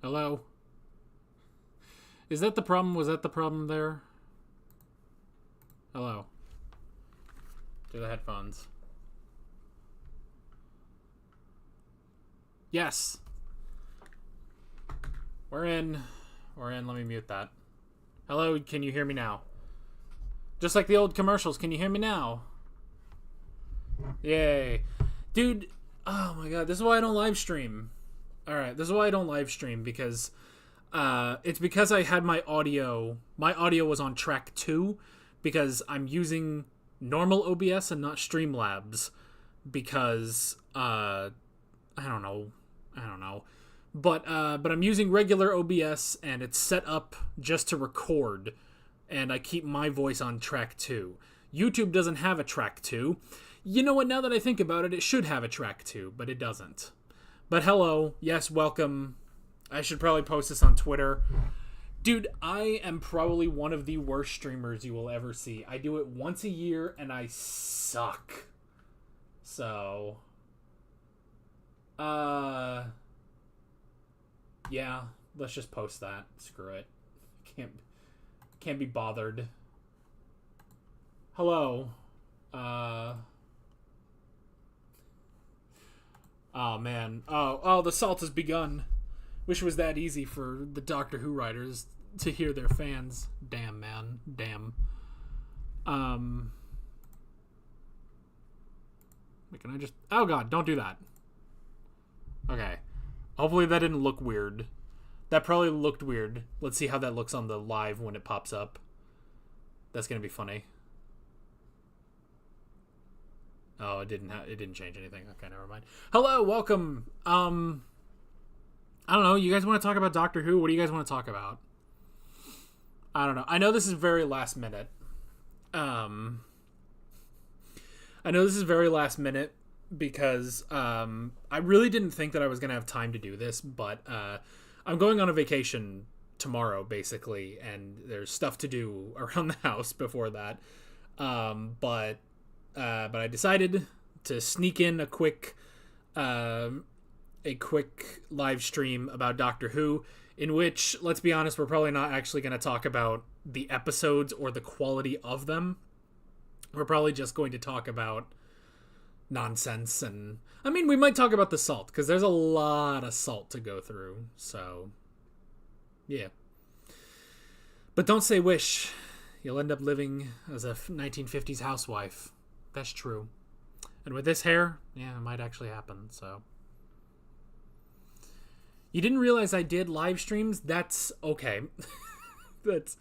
Hello? Is that the problem? Was that the problem there? Hello? To the headphones. Yes! We're in. We're in. Let me mute that. Hello, can you hear me now? Just like the old commercials, can you hear me now? Yay. Dude, oh my god, this is why I don't live stream. Alright, this is why I don't live stream, because it's because I had my audio was on track 2, because I'm using normal OBS and not Streamlabs, because I don't know. But I'm using regular OBS, and it's set up just to record, and I keep my voice on track 2. YouTube doesn't have a track 2. You know what, now that I think about it, it should have a track 2, but it doesn't. But hello, yes, welcome. I should probably post this on Twitter. Dude, I am probably one of the worst streamers you will ever see. I do it once a year, and I suck. So... yeah, let's just post that. Screw it. Can't be bothered. Hello. Oh, man. Oh, the salt has begun. Wish it was that easy for the Doctor Who writers to hear their fans. Damn, man. Damn. Can I just... Oh, God, don't do that. Okay. Hopefully that didn't look weird. That probably looked weird. Let's see how that looks on the live when it pops up. That's gonna be funny. Oh, it didn't change anything. Okay, never mind. Hello, welcome. I don't know. You guys want to talk about Doctor Who? What do you guys want to talk about? I don't know. I know this is very last minute. Because I really didn't think that I was going to have time to do this, but I'm going on a vacation tomorrow, basically, and there's stuff to do around the house before that. But I decided to sneak in a quick live stream about Doctor Who, in which, let's be honest, we're probably not actually going to talk about the episodes or the quality of them. We're probably just going to talk about nonsense, and I mean, we might talk about the salt, because there's a lot of salt to go through, so yeah. But don't say wish. You'll end up living as a 1950s housewife. That's true. And with this hair, yeah, it might actually happen, so. You didn't realize I did live streams? That's okay. That's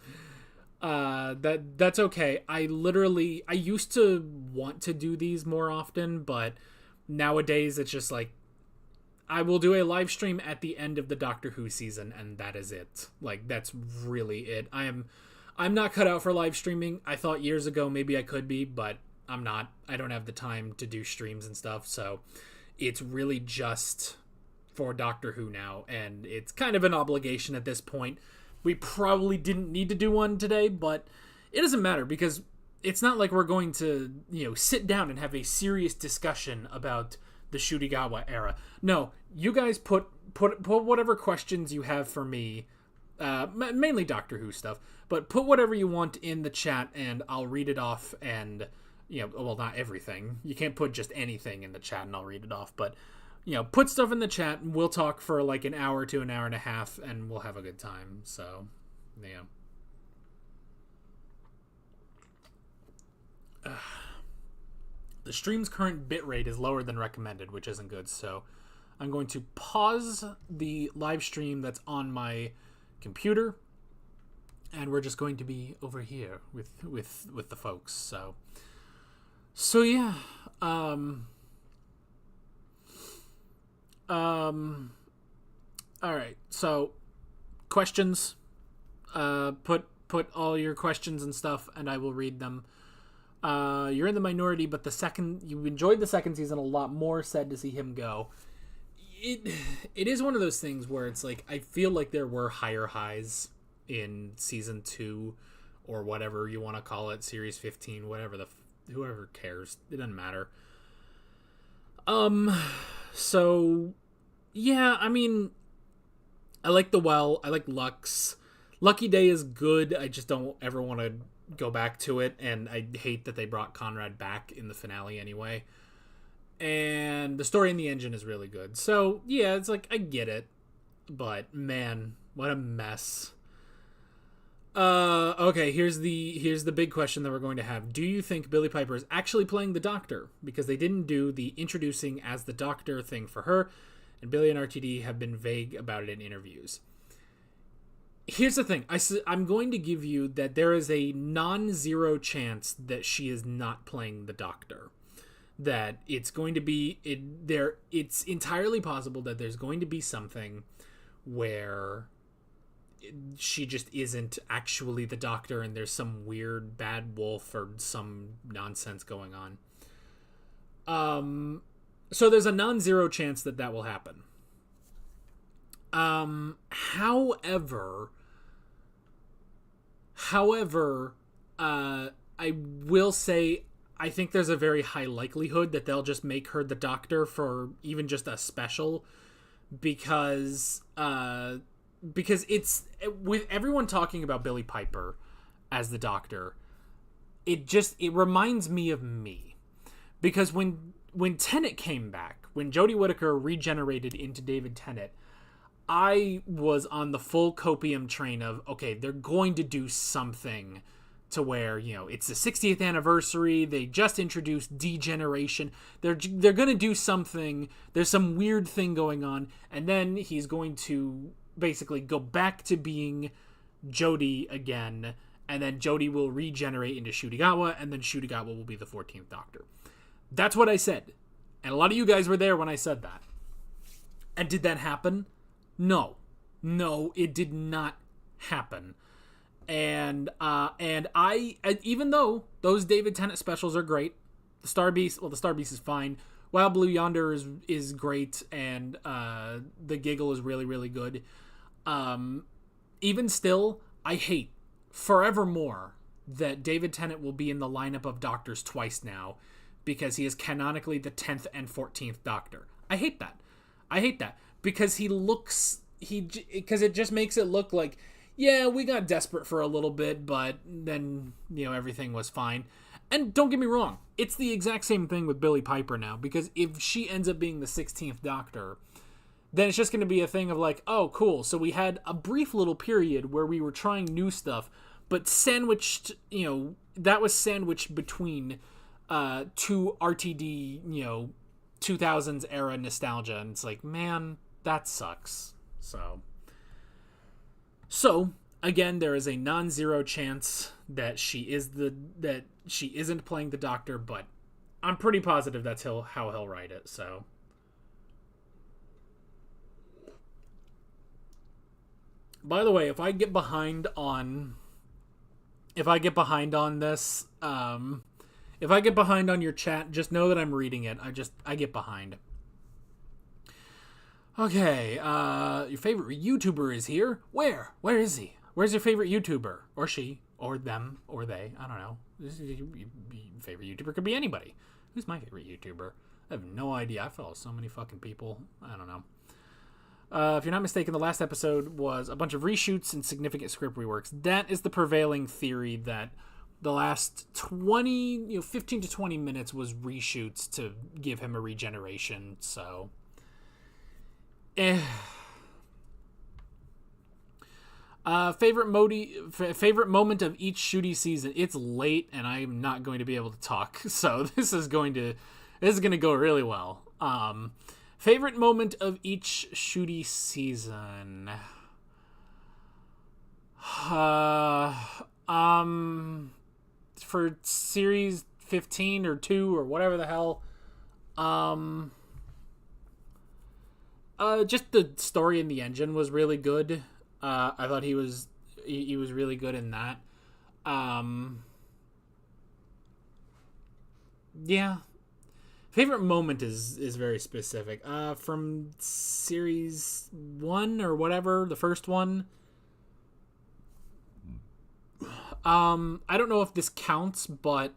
okay. I used to want to do these more often, but nowadays it's just like, I will do a live stream at the end of the Doctor Who season, and that is it. Like, that's really it. I'm not cut out for live streaming. I thought years ago maybe I could be, but I'm not. I don't have the time to do streams and stuff, so it's really just for Doctor Who now, and it's kind of an obligation at this point. We probably didn't need to do one today, but it doesn't matter, because it's not like we're going to, sit down and have a serious discussion about the Shutigawa era. No, you guys put whatever questions you have for me, mainly Doctor Who stuff, but put whatever you want in the chat, and I'll read it off, and, well, not everything. You can't put just anything in the chat, and I'll read it off, but... put stuff in the chat, and we'll talk for like an hour to an hour and a half, and we'll have a good time. So, yeah. The stream's current bitrate is lower than recommended, which isn't good. So, I'm going to pause the live stream that's on my computer, and we're just going to be over here with the folks. So yeah. Alright, so questions. Put all your questions and stuff, and I will read them. You're in the minority, but you enjoyed the second season a lot more. Sad to see him go. It is one of those things where it's like, I feel like there were higher highs in season 2, or whatever you want to call it, series 15, whoever cares. It doesn't matter. So, yeah, I mean, I like The Well. I like Lux. Lucky Day is good. I just don't ever want to go back to it, and I hate that they brought Conrad back in the finale anyway. And the story in the engine is really good. So, yeah, it's like, I get it. But, man, what a mess. Okay, here's the big question that we're going to have. Do you think Billie Piper is actually playing the Doctor? Because they didn't do the introducing as the Doctor thing for her, and Billie and RTD have been vague about it in interviews. Here's the thing. I'm going to give you that there is a non-zero chance that she is not playing the Doctor. That it's going to be... It's entirely possible that there's going to be something where she just isn't actually the Doctor and there's some weird bad wolf or some nonsense going on. So there's a non-zero chance that will happen. However, I will say I think there's a very high likelihood that they'll just make her the Doctor for even just a special, because it's, with everyone talking about Billie Piper as the Doctor, it reminds me of me, because when Tennant came back, when Jodie Whittaker regenerated into David Tennant, I was on the full copium train of, okay, they're going to do something to where, it's the 60th anniversary, they just introduced degeneration, they're going to do something, there's some weird thing going on, and then he's going to basically go back to being Jodie again, and then Jodie will regenerate into Ncuti, and then Ncuti will be the 14th Doctor. That's what I said. And a lot of you guys were there when I said that. And did that happen? No, it did not happen. And I, even though those David Tennant specials are great, the Star Beast is fine. Wild Blue Yonder is great, and the Giggle is really, really good. Even still, I hate forevermore that David Tennant will be in the lineup of Doctors twice now, because he is canonically the 10th and 14th Doctor. I hate that. Because because it just makes it look like, yeah, we got desperate for a little bit, but then, everything was fine. And don't get me wrong, it's the exact same thing with Billie Piper now, because if she ends up being the 16th Doctor, then it's just going to be a thing of like, oh, cool, so we had a brief little period where we were trying new stuff, but sandwiched, that was sandwiched between two RTD, 2000s era nostalgia, and it's like, man, that sucks. So again, there is a non-zero chance that she isn't playing the Doctor, but I'm pretty positive that's how he'll write it. So, by the way, if I get behind on this, if I get behind on your chat, just know that I'm reading it. I get behind. Okay, your favorite YouTuber is here. Where is he? Where's your favorite YouTuber? Or she, or them, or they. I don't know. Favorite YouTuber could be anybody. Who's my favorite YouTuber? I have no idea. I follow so many fucking people. I don't know. If you're not mistaken, the last episode was a bunch of reshoots and significant script reworks. That is the prevailing theory, that the last 15 to 20 minutes was reshoots to give him a regeneration, so... Favorite moment of each Ncuti season. It's late and I'm not going to be able to talk, so this is going to go really well. Favorite moment of each Ncuti season. For series 15 or 2 or whatever the hell, just the story in the engine was really good. I thought he was really good in that. Yeah. Favorite moment is very specific. From series 1 or whatever, the first one. I don't know if this counts, but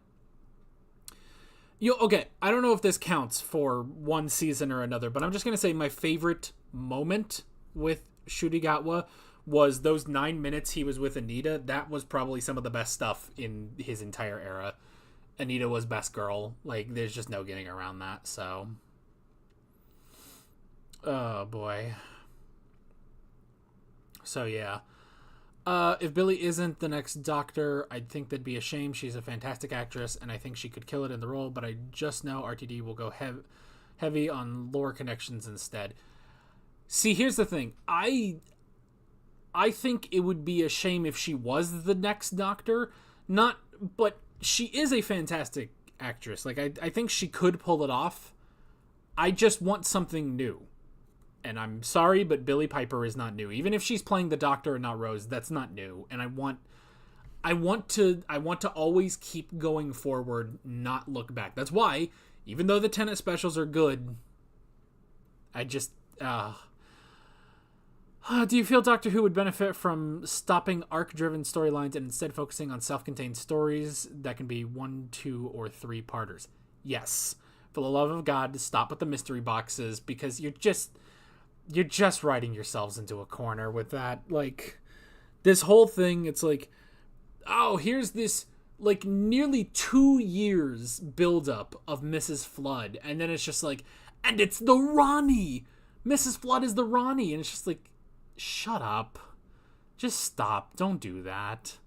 I don't know if this counts for one season or another, but I'm just going to say my favorite moment with Shurigawa was those 9 minutes he was with Anita. That was probably some of the best stuff in his entire era. Anita was best girl. Like, there's just no getting around that, so. Oh, boy. So, yeah. If Billy isn't the next Doctor, I'd think that'd be a shame. She's a fantastic actress, and I think she could kill it in the role, but I just know RTD will go heavy on lore connections instead. See, here's the thing. I think it would be a shame if she was the next Doctor. But she is a fantastic actress. Like, I think she could pull it off. I just want something new. And I'm sorry, but Billie Piper is not new. Even if she's playing the Doctor and not Rose, that's not new. And I want to always keep going forward, not look back. That's why, even though the Tenet specials are good, I just do you feel Doctor Who would benefit from stopping arc-driven storylines and instead focusing on self-contained stories that can be 1, 2, or 3 parters? Yes. For the love of God, stop with the mystery boxes, because you're just writing yourselves into a corner with that. Like, this whole thing, it's like, oh, here's this, like, nearly 2 years buildup of Mrs. Flood, and then it's just like, and it's the Ronnie! Mrs. Flood is the Ronnie! And it's just like, shut up. Just stop. Don't do that.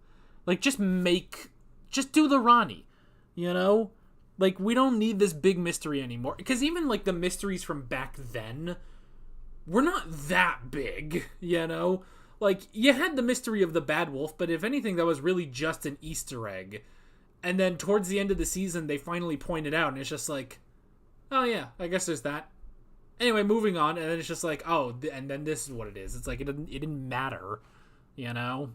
Like, just do the Ronnie, you know? Like, we don't need this big mystery anymore. Because even, like, the mysteries from back then were not that big, you know? Like, you had the mystery of the Bad Wolf, but if anything, that was really just an Easter egg. And then towards the end of the season, they finally pointed out, and it's just like, oh yeah, I guess there's that. Anyway, moving on, and then it's just like, oh, and then this is what it is. It's like, it didn't matter, you know?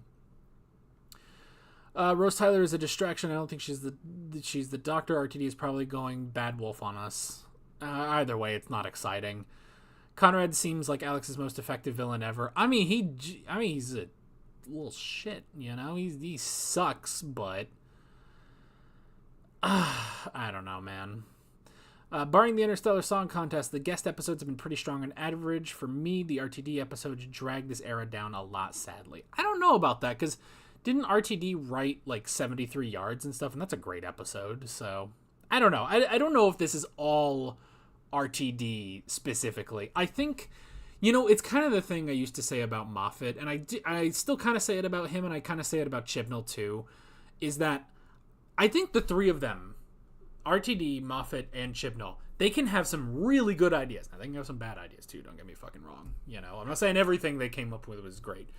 Rose Tyler is a distraction. I don't think she's the Doctor. RTD is probably going Bad Wolf on us. Either way, it's not exciting. Conrad seems like Alex's most effective villain ever. I mean, he's a little shit, you know? He sucks, but I don't know, man. Barring the Interstellar Song Contest, the guest episodes have been pretty strong on average. For me, the RTD episodes drag this era down a lot, sadly. I don't know about that, because didn't RTD write, like, 73 yards and stuff? And that's a great episode, so I don't know. I don't know if this is all RTD specifically. I think, you know, it's kind of the thing I used to say about Moffat, and I still kind of say it about him, and I kind of say it about Chibnall too, is that I think the three of them, RTD, Moffat, and Chibnall, they can have some really good ideas. Now, they can have some bad ideas too, don't get me fucking wrong. You know, I'm not saying everything they came up with was great,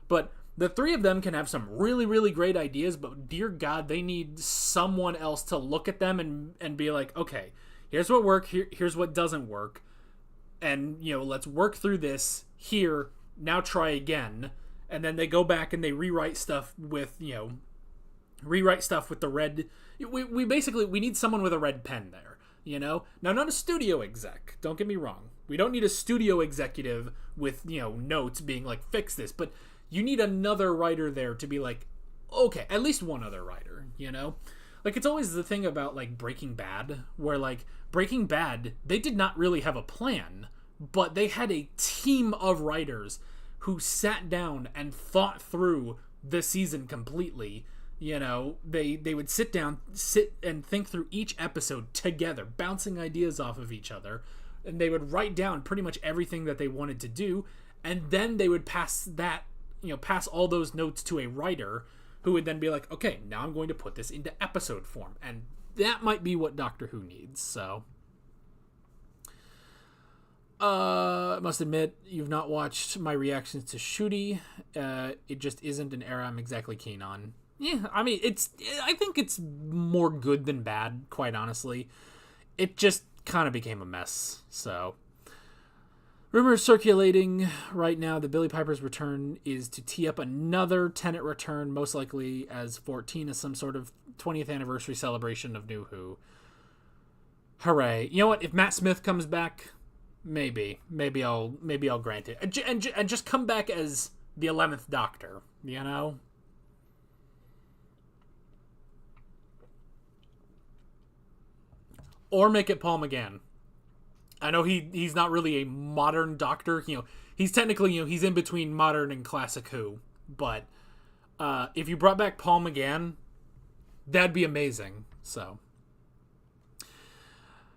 but the three of them can have some really, really great ideas, but dear God, they need someone else to look at them and be like, okay, here's what worked, here's what doesn't work, and, you know, let's work through this here, now try again. And then they go back and they rewrite stuff with, you know, the red. We basically, we need someone with a red pen there, you know? Now, not a studio exec, don't get me wrong. We don't need a studio executive with, you know, notes being like, fix this, but you need another writer there to be like, okay, at least one other writer, you know? Like, it's always the thing about, like, Breaking Bad, where, like, Breaking Bad, they did not really have a plan, but they had a team of writers who sat down and thought through the season completely. You know, they would sit and think through each episode together, bouncing ideas off of each other, and they would write down pretty much everything that they wanted to do, and then they would pass all those notes to a writer who would then be like, okay, now I'm going to put this into episode form. And that might be what Doctor Who needs, so. I must admit, you've not watched my reactions to Ncuti. It just isn't an era I'm exactly keen on. Yeah, I mean, I think it's more good than bad, quite honestly. It just kind of became a mess, so. Rumors circulating right now that Billie Piper's return is to tee up another Tenet return, most likely as 14 as some sort of 20th anniversary celebration of New Who. Hooray. You know what? If Matt Smith comes back, maybe I'll grant it. And just come back as the 11th Doctor, you know? Or make it Paul McGann. I know he's not really a modern Doctor. You know, he's technically, he's in between modern and classic Who. But if you brought back Paul McGann, that'd be amazing. So,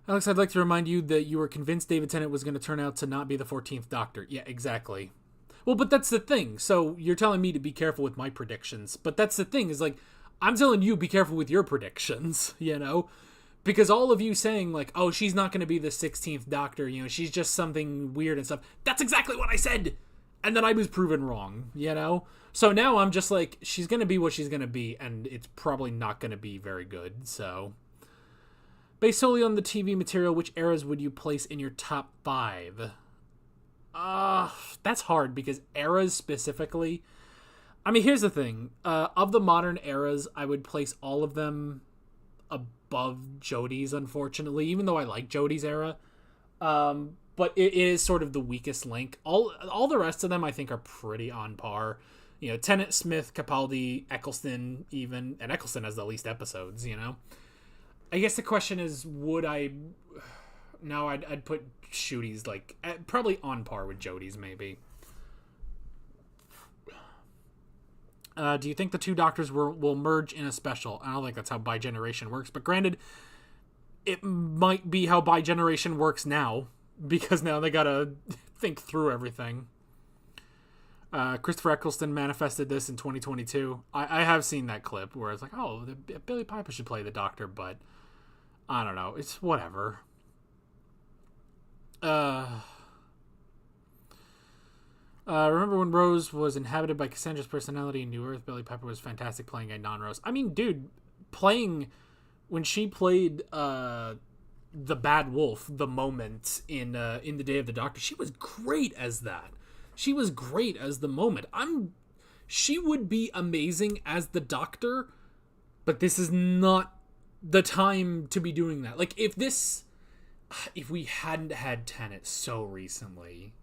Alex, I'd like to remind you that you were convinced David Tennant was going to turn out to not be the 14th Doctor. Yeah, exactly. Well, but that's the thing. So you're telling me to be careful with my predictions. But that's the thing, is like, I'm telling you, be careful with your predictions, Because all of you saying, like, oh, she's not going to be the 16th Doctor, she's just something weird and stuff. That's exactly what I said! And then I was proven wrong, So now I'm just like, she's going to be what she's going to be, and it's probably not going to be very good, so. Based solely on the TV material, which eras would you place in your top 5? That's hard, because eras specifically... I mean, here's the thing. Of the modern eras, I would place all of them above Jodie's, unfortunately, even though I like Jodie's era. But it is sort of the weakest link. All the rest of them, I think, are pretty on par. Tennant, Smith, Capaldi, Eccleston, even. And Eccleston has the least episodes, I guess the question is, would I... No, I'd put Shooty's, like, probably on par with Jodie's, maybe. Do you think the two Doctors will merge in a special? I don't think that's how Bi-Generation works, but granted, it might be how Bi-Generation works now, because now they gotta think through everything. Christopher Eccleston manifested this in 2022. I have seen that clip where it's like, oh, Billie Piper should play the Doctor, but I don't know. It's whatever. Remember when Rose was inhabited by Cassandra's personality in New Earth? Billie Piper was fantastic playing a non-Rose. I mean, dude, when she played the Bad Wolf, the Moment in The Day of the Doctor, she was great as that. She was great as the Moment. She would be amazing as the Doctor, but this is not the time to be doing that. Like, if we hadn't had Tenet so recently,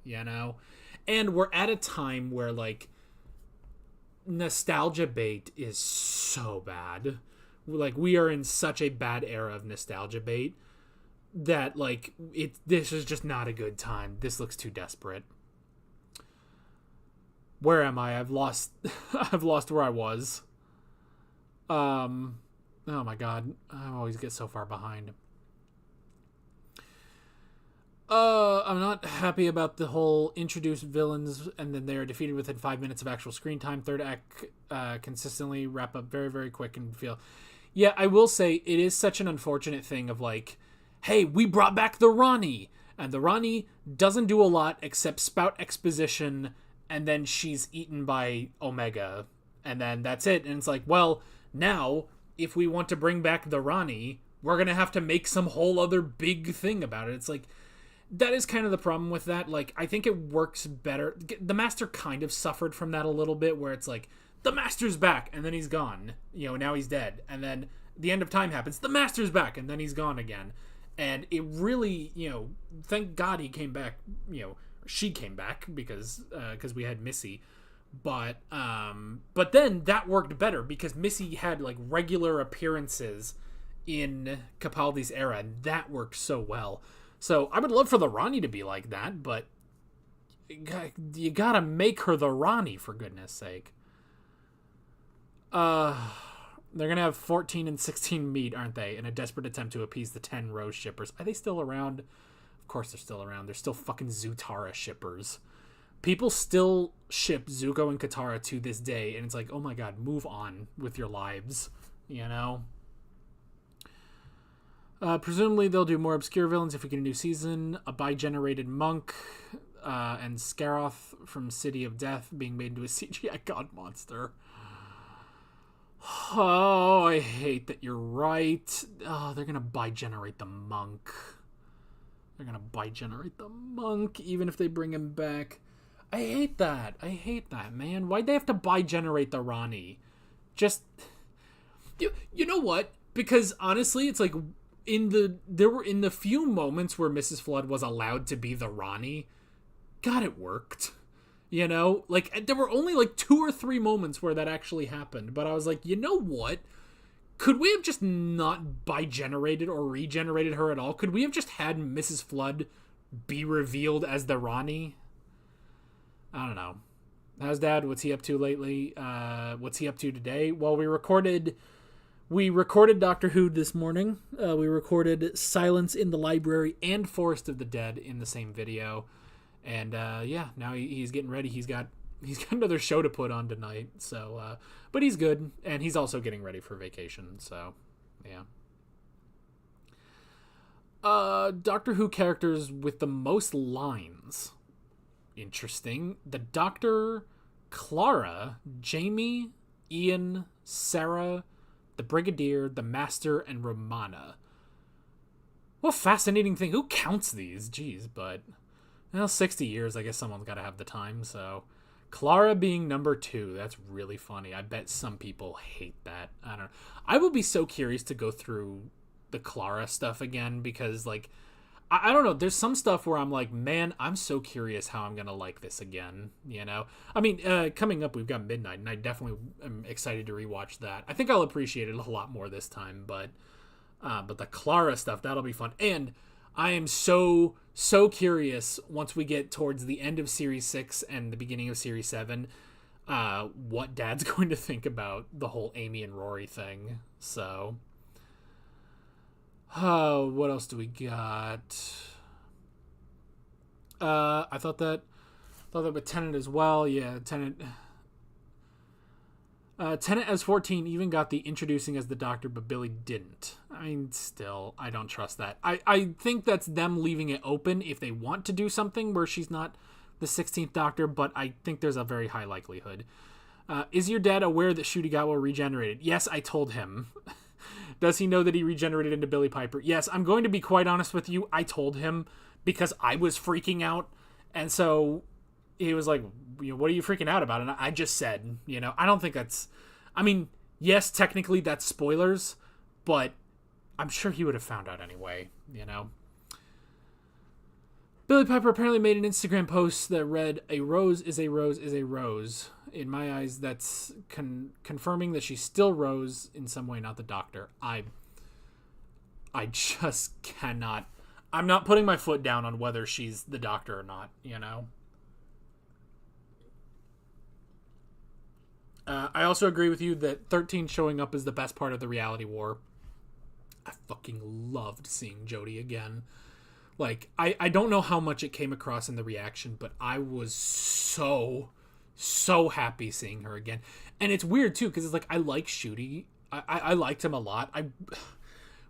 and we're at a time where, like, nostalgia bait is so bad. Like, we are in such a bad era of nostalgia bait that, like, this is just not a good time. This looks too desperate. Where am I? I've lost where I was. Oh my god. I always get so far behind. I'm not happy about the whole introduce villains and then they're defeated within 5 minutes of actual screen time. Third act consistently wrap up very, very quick and feel... Yeah, I will say it is such an unfortunate thing of like, hey, we brought back the Rani, and the Rani doesn't do a lot except spout exposition, and then she's eaten by Omega, and then that's it. And it's like, well, now if we want to bring back the Rani, we're gonna have to make some whole other big thing about it. It's like, that is kind of the problem with that. Like, I think it works better. The Master kind of suffered from that a little bit, where it's like, the Master's back, and then he's gone. Now he's dead. And then the end of time happens, the Master's back, and then he's gone again. And it really, thank God he came back, she came back, because we had Missy. But then that worked better, because Missy had, like, regular appearances in Capaldi's era, and that worked so well. So I would love for the Rani to be like that, but you gotta make her the Rani, for goodness sake. They're gonna have 14 and 16 meet, aren't they? In a desperate attempt to appease the 10 Rose shippers. Are they still around? Of course they're still around. They're still fucking Zutara shippers. People still ship Zuko and Katara to this day, and it's like, oh my god, move on with your lives, Presumably they'll do more obscure villains if we get a new season. A bi-generated monk, and Scaroth from City of Death being made into a CGI god monster. Oh, I hate that you're right. Oh, they're gonna bi-generate the monk. Even if they bring him back. I hate that, man. Why'd they have to bi-generate the Rani? Just... You know what? Because, honestly, it's like... There were in the few moments where Mrs. Flood was allowed to be the Rani, God, it worked. Like, there were only like 2 or 3 moments where that actually happened, but I was like, you know what? Could we have just not bi-generated or regenerated her at all? Could we have just had Mrs. Flood be revealed as the Rani? I don't know. How's Dad? What's he up to lately? What's he up to today? Well, we recorded Doctor Who this morning. We recorded Silence in the Library and Forest of the Dead in the same video. And yeah, now he's getting ready. He's got another show to put on tonight. So, but he's good, and he's also getting ready for vacation. So, yeah. Doctor Who characters with the most lines. Interesting. The Doctor, Clara, Jamie, Ian, Sarah, the Brigadier, the Master, and Romana. What a fascinating thing. Who counts these? Jeez, but 60 years, I guess someone's got to have the time, so Clara being number 2, that's really funny. I bet some people hate that. I don't know. I will be so curious to go through the Clara stuff again, because like I don't know, there's some stuff where I'm like, man, I'm so curious how I'm gonna like this again, you know? I mean, coming up we've got Midnight, and I definitely am excited to rewatch that. I think I'll appreciate it a lot more this time, but the Clara stuff, that'll be fun. And I am so curious once we get towards the end of Series 6 and the beginning of Series 7, what Dad's going to think about the whole Amy and Rory thing. So what else do we got? I thought that with Tenet as well. Yeah, Tenet. Tenet as 14 even got the introducing as the Doctor, but Billy didn't. I mean, still, I don't trust that. I think that's them leaving it open if they want to do something where she's not the 16th Doctor, but I think there's a very high likelihood. Is your dad aware that Shudigawa regenerated? Yes, I told him. Does he know that he regenerated into Billy Piper? Yes, I'm going to be quite honest with you. I told him because I was freaking out. And so he was like, what are you freaking out about? And I just said, I don't think that's... I mean, yes, technically that's spoilers, but I'm sure he would have found out anyway, Billy Piper apparently made an Instagram post that read, "A rose is a rose is a rose." In my eyes, that's confirming that she's still Rose in some way, not the Doctor. I just cannot... I'm not putting my foot down on whether she's the Doctor or not, I also agree with you that 13 showing up is the best part of the reality war. I fucking loved seeing Jodie again. Like, I don't know how much it came across in the reaction, but I was so happy seeing her again. And it's weird too, because it's like, I like Shooty. I liked him a lot. I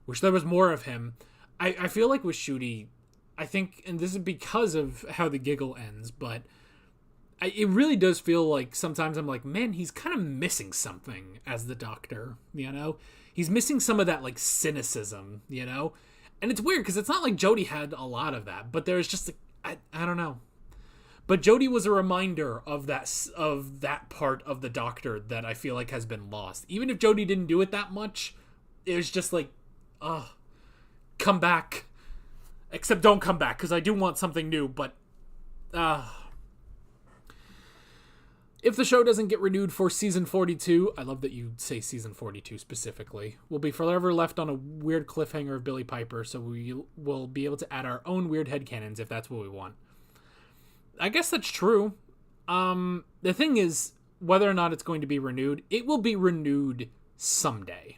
wish there was more of him. I feel like with Shooty, I think, and this is because of how the giggle ends, but it really does feel like sometimes I'm like, man, he's kind of missing something as the Doctor, He's missing some of that, like, cynicism, And it's weird, because it's not like Jodie had a lot of that, but there's just, I don't know. But Jodie was a reminder of that part of the Doctor that I feel like has been lost. Even if Jodie didn't do it that much, it was just like, come back. Except don't come back, because I do want something new, but... If the show doesn't get renewed for season 42, I love that you say season 42 specifically, we'll be forever left on a weird cliffhanger of Billy Piper, so we will be able to add our own weird headcanons if that's what we want. I guess that's true. The thing is, whether or not it's going to be renewed, it will be renewed someday.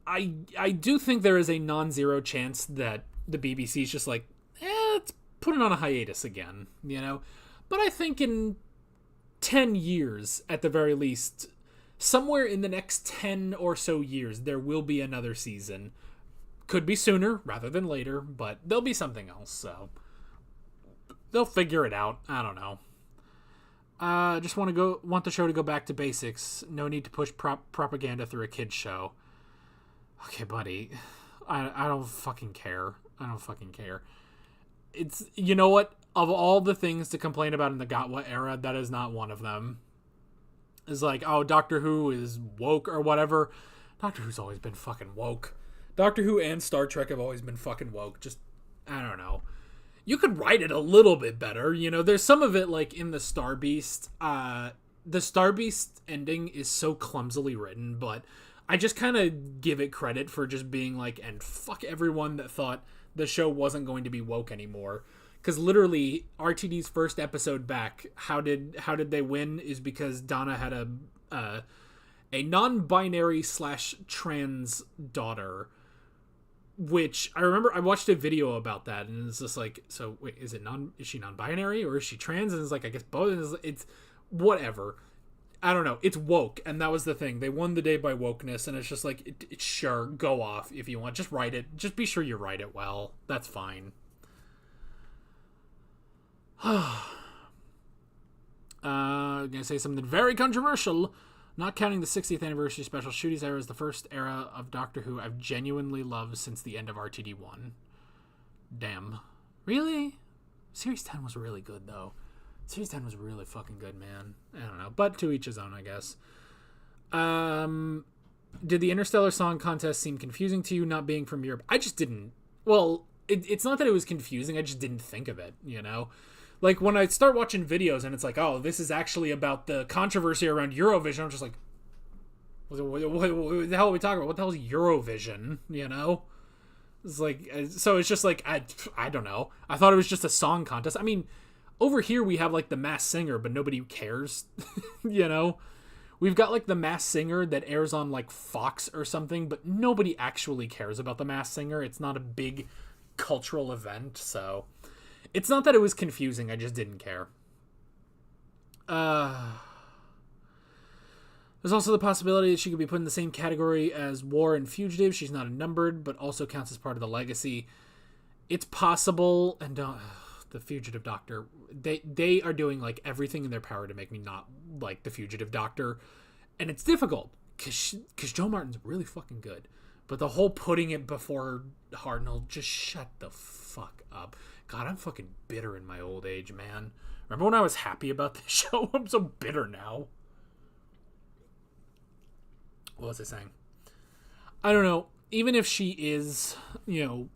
I do think there is a non-zero chance that the BBC's just like, let's put it on a hiatus again, But I think in 10 years, at the very least, somewhere in the next 10 or so years, there will be another season. Could be sooner rather than later, but there'll be something else, so they'll figure it out. I don't know. Just want the show to go back to basics. No need to push propaganda through a kid's show. Okay, buddy. I don't fucking care. It's, you know what? Of all the things to complain about in the Gatwa era, that is not one of them. It's like, oh, Doctor Who is woke or whatever. Doctor Who's always been fucking woke. Doctor Who and Star Trek have always been fucking woke. Just, I don't know. You could write it a little bit better. There's some of it, like, in the Star Beast. The Star Beast ending is so clumsily written, but I just kind of give it credit for just being like, and fuck everyone that thought the show wasn't going to be woke anymore. Because literally, RTD's first episode back, how did they win? Is because Donna had a non-binary / trans daughter, which I remember I watched a video about that, and it's just like, so wait, is she non-binary or is she trans? And it's like, I guess both. It's whatever. I don't know. It's woke, and that was the thing. They won the day by wokeness, and it's just like, sure, go off if you want. Just write it. Just be sure you write it well. That's fine. Gonna say something very controversial. Not counting the 60th anniversary special, Ncuti's era is the first era of Doctor Who I've genuinely loved since the end of RTD1. Damn. Really? Series 10 was really good, though. Series 10 was really fucking good, man. I don't know. But to each his own, I guess. Did the Interstellar Song Contest seem confusing to you, not being from Europe? I just didn't. Well, it's not that it was confusing. I just didn't think of it, you know? Like, when I start watching videos and it's like, oh, this is actually about the controversy around Eurovision, I'm just like, what the hell are we talking about? What the hell is Eurovision, you know? It's like, so it's just like, I don't know. I thought it was just a song contest. I mean, over here we have, like, The Masked Singer, but nobody cares, you know? We've got, like, The Masked Singer that airs on, like, Fox or something, but nobody actually cares about The Masked Singer. It's not a big cultural event, so it's not that it was confusing, I just didn't care. There's also the possibility that she could be put in the same category as War and Fugitive. She's not numbered, but also counts as part of the legacy. It's possible, and the Fugitive Doctor, they are doing, like, everything in their power to make me not like the Fugitive Doctor, and it's difficult, because Jo Martin's really fucking good, but the whole putting it before Hartnell, just shut the fuck up. God, I'm fucking bitter in my old age, man. Remember when I was happy about this show? I'm so bitter now. What was I saying? I don't know. Even if she is, you know,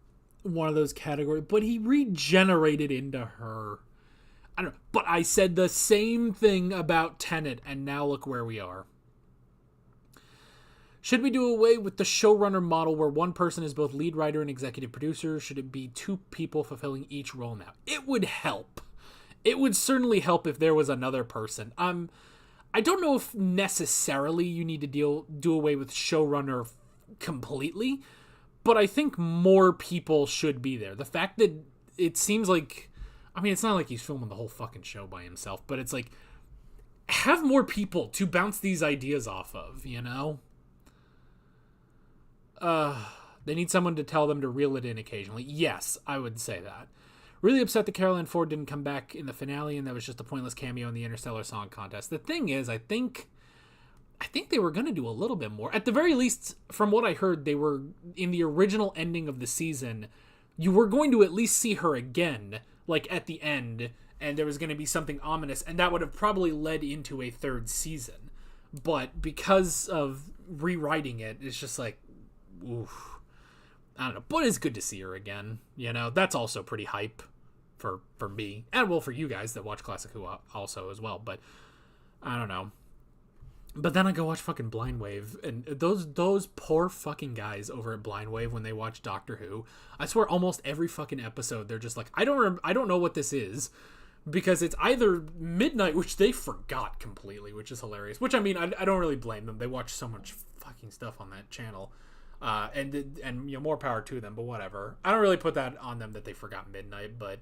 one of those categories, but he regenerated into her. I don't know. But I said the same thing about Tenet, and now look where we are. Should we do away with the showrunner model where one person is both lead writer and executive producer? Should it be two people fulfilling each role now? It would help. It would certainly help if there was another person. I don't know if necessarily you need to do away with showrunner completely, but I think more people should be there. The fact that it seems like, I mean, it's not like he's filming the whole fucking show by himself, but it's like, have more people to bounce these ideas off of, you know? They need someone to tell them to reel it in occasionally. Yes, I would say that. Really upset that Caroline Ford didn't come back in the finale, and that was just a pointless cameo in the Interstellar Song Contest. The thing is, I think they were going to do a little bit more. At the very least, from what I heard, they were, in the original ending of the season, you were going to at least see her again, like at the end, and there was going to be something ominous, and that would have probably led into a third season. But because of rewriting it, it's just like, oof. I don't know, but it's good to see her again. You know, that's also pretty hype for me, and well, for you guys that watch Classic Who also as well. But I don't know. But then I go watch fucking Blind Wave, and those poor fucking guys over at Blind Wave when they watch Doctor Who. I swear, almost every fucking episode they're just like, I don't know what this is, because it's either midnight, which they forgot completely, which is hilarious. Which, I mean, I don't really blame them. They watch so much fucking stuff on that channel. And you know, more power to them, but whatever. I don't really put that on them that they forgot midnight, but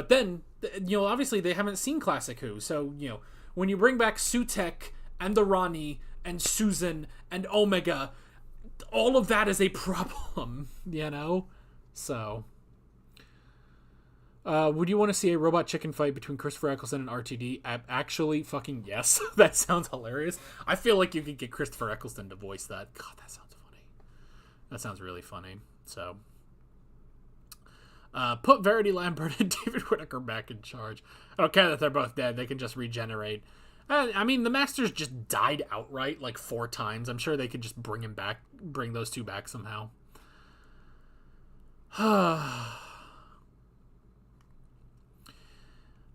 then, you know, obviously they haven't seen Classic Who, so, you know, when you bring back Sutek and the Rani and Susan and Omega, all of that is a problem, you know? So, would you want to see a robot chicken fight between Christopher Eccleston and RTD? Actually, fucking yes. That sounds hilarious. I feel like you could get Christopher Eccleston to voice that. God, that sounds funny. That sounds really funny. So, put Verity Lambert and David Whittaker back in charge. I don't care that they're both dead. They can just regenerate. I mean, the Masters just died outright like 4 times. I'm sure they could just bring those two back somehow.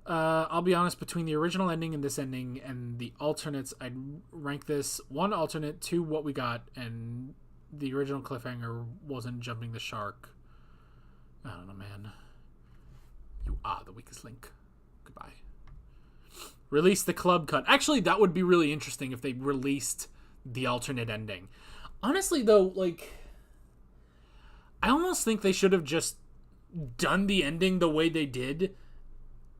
I'll be honest, between the original ending and this ending and the alternates, I'd rank this 1 alternate, 2 what we got, and the original cliffhanger wasn't jumping the shark. I don't know, man. The weakest link. Goodbye. Release the club cut. Actually, that would be really interesting if they released the alternate ending. Honestly, though, like, I almost think they should have just done the ending the way they did,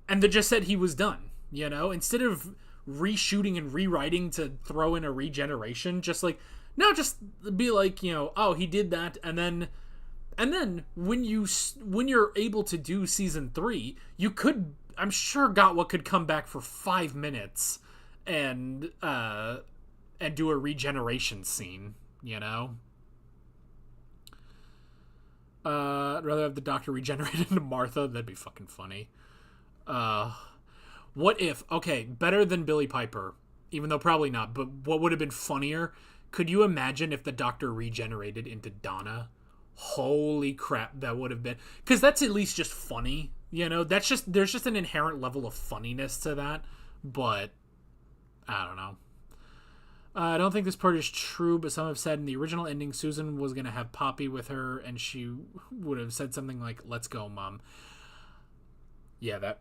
and they just said he was done, you know? Instead of reshooting and rewriting to throw in a regeneration, just like, no, just be like, you know, oh, he did that, and then when you're able to do season 3, you could, I'm sure, Gatwa could come back for 5 minutes and do a regeneration scene, you know? I'd rather have the Doctor regenerate into Martha. That'd be fucking funny. What if, okay, better than Billie Piper, even though probably not, but what would have been funnier? Could you imagine if the Doctor regenerated into Donna? Holy crap, that would have been, because that's at least just funny, you know? That's just, there's just an inherent level of funniness to that, but I don't know. I don't think this part is true, but some have said in the original ending, Susan was going to have Poppy with her, and she would have said something like, "Let's go, Mom." Yeah,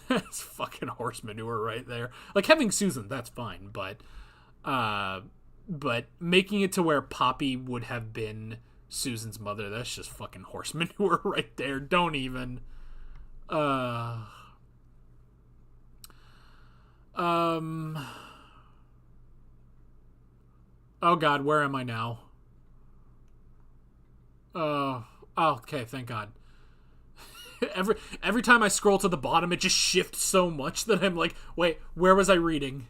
that's fucking horse manure right there. Like, having Susan, that's fine, but making it to where Poppy would have been Susan's mother, that's just fucking horse manure right there. Don't even. Oh god, where am I now? Okay, thank god. Every time I scroll to the bottom, it just shifts so much that I'm like, wait, where was I reading?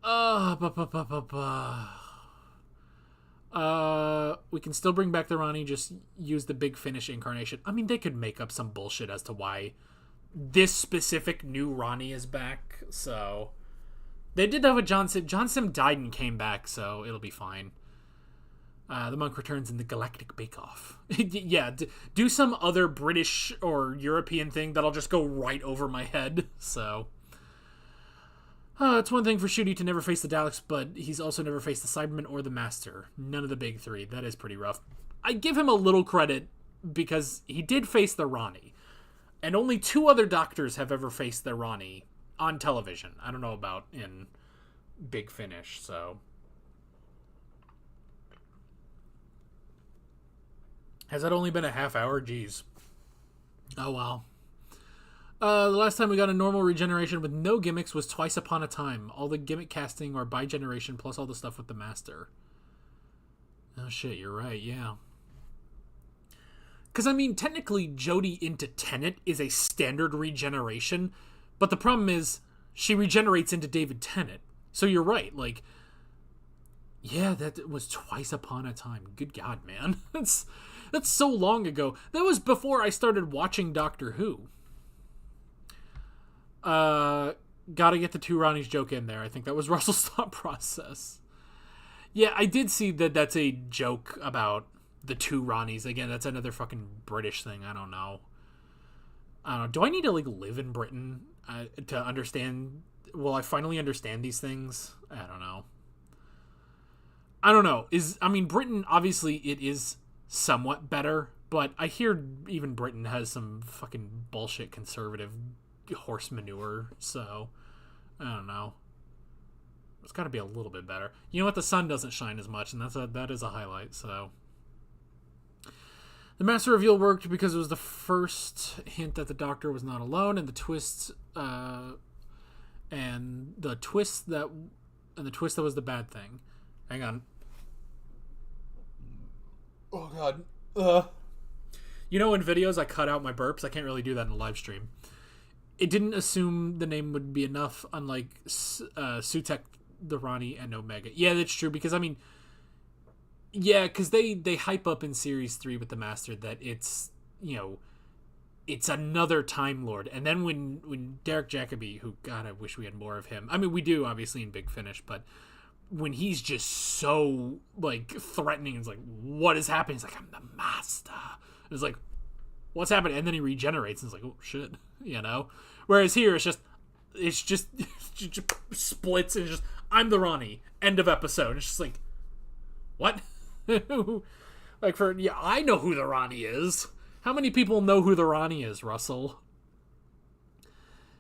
We can still bring back the Ronnie, just use the Big Finish incarnation. I mean, they could make up some bullshit as to why this specific new Ronnie is back, so... They did have a John Sim. John Sim died and came back, so it'll be fine. The monk returns in the Galactic Bake Off. Yeah, do some other British or European thing that'll just go right over my head, so... it's one thing for Ncuti to never face the Daleks, but he's also never faced the Cybermen or the Master. None of the big three. That is pretty rough. I give him a little credit because he did face the Ronnie. And only 2 other Doctors have ever faced the Ronnie on television. I don't know about in Big Finish, so... Has that only been a half hour? Jeez. Oh, wow. The last time we got a normal regeneration with no gimmicks was Twice Upon a Time. All the gimmick casting are by generation, plus all the stuff with the Master. Oh, shit, you're right, yeah. Because, I mean, technically, Jodie into Tennant is a standard regeneration, but the problem is, she regenerates into David Tennant. So you're right, like, yeah, that was Twice Upon a Time. Good God, man. That's so long ago. That was before I started watching Doctor Who. Gotta get the 2 Ronnies joke in there. I think that was Russell's thought process. Yeah, I did see that that's a joke about the 2 Ronnies. Again, that's another fucking British thing. I don't know. Do I need to, like, live in Britain to understand? Will I finally understand these things? I don't know. Britain, obviously, it is somewhat better, but I hear even Britain has some fucking bullshit conservative horse manure, so I don't know. It's got to be a little bit better. You know what? The sun doesn't shine as much, and that is a highlight, so... The Master reveal worked because it was the first hint that the Doctor was not alone, and the twist that was the bad thing. Hang on. Oh god. You know, in videos I cut out my burps. I can't really do that in a live stream. It didn't assume the name would be enough, unlike Sutekh, the Ronnie, and Omega. Yeah, that's true, because I mean, yeah, because they hype up in Series 3 with the Master that it's, you know, it's another Time Lord. And then when Derek Jacobi, who, God, I wish we had more of him. I mean, we do, obviously, in Big Finish, but when he's just so, like, threatening, it's like, what is happening? It's like, I'm the Master. It's like, what's happening? And then he regenerates, and it's like, oh, shit, you know? Whereas here, it's just it just splits, and it's just, I'm the Ronnie. End of episode. It's just like, what? Like, I know who the Ronnie is. How many people know who the Ronnie is, Russell?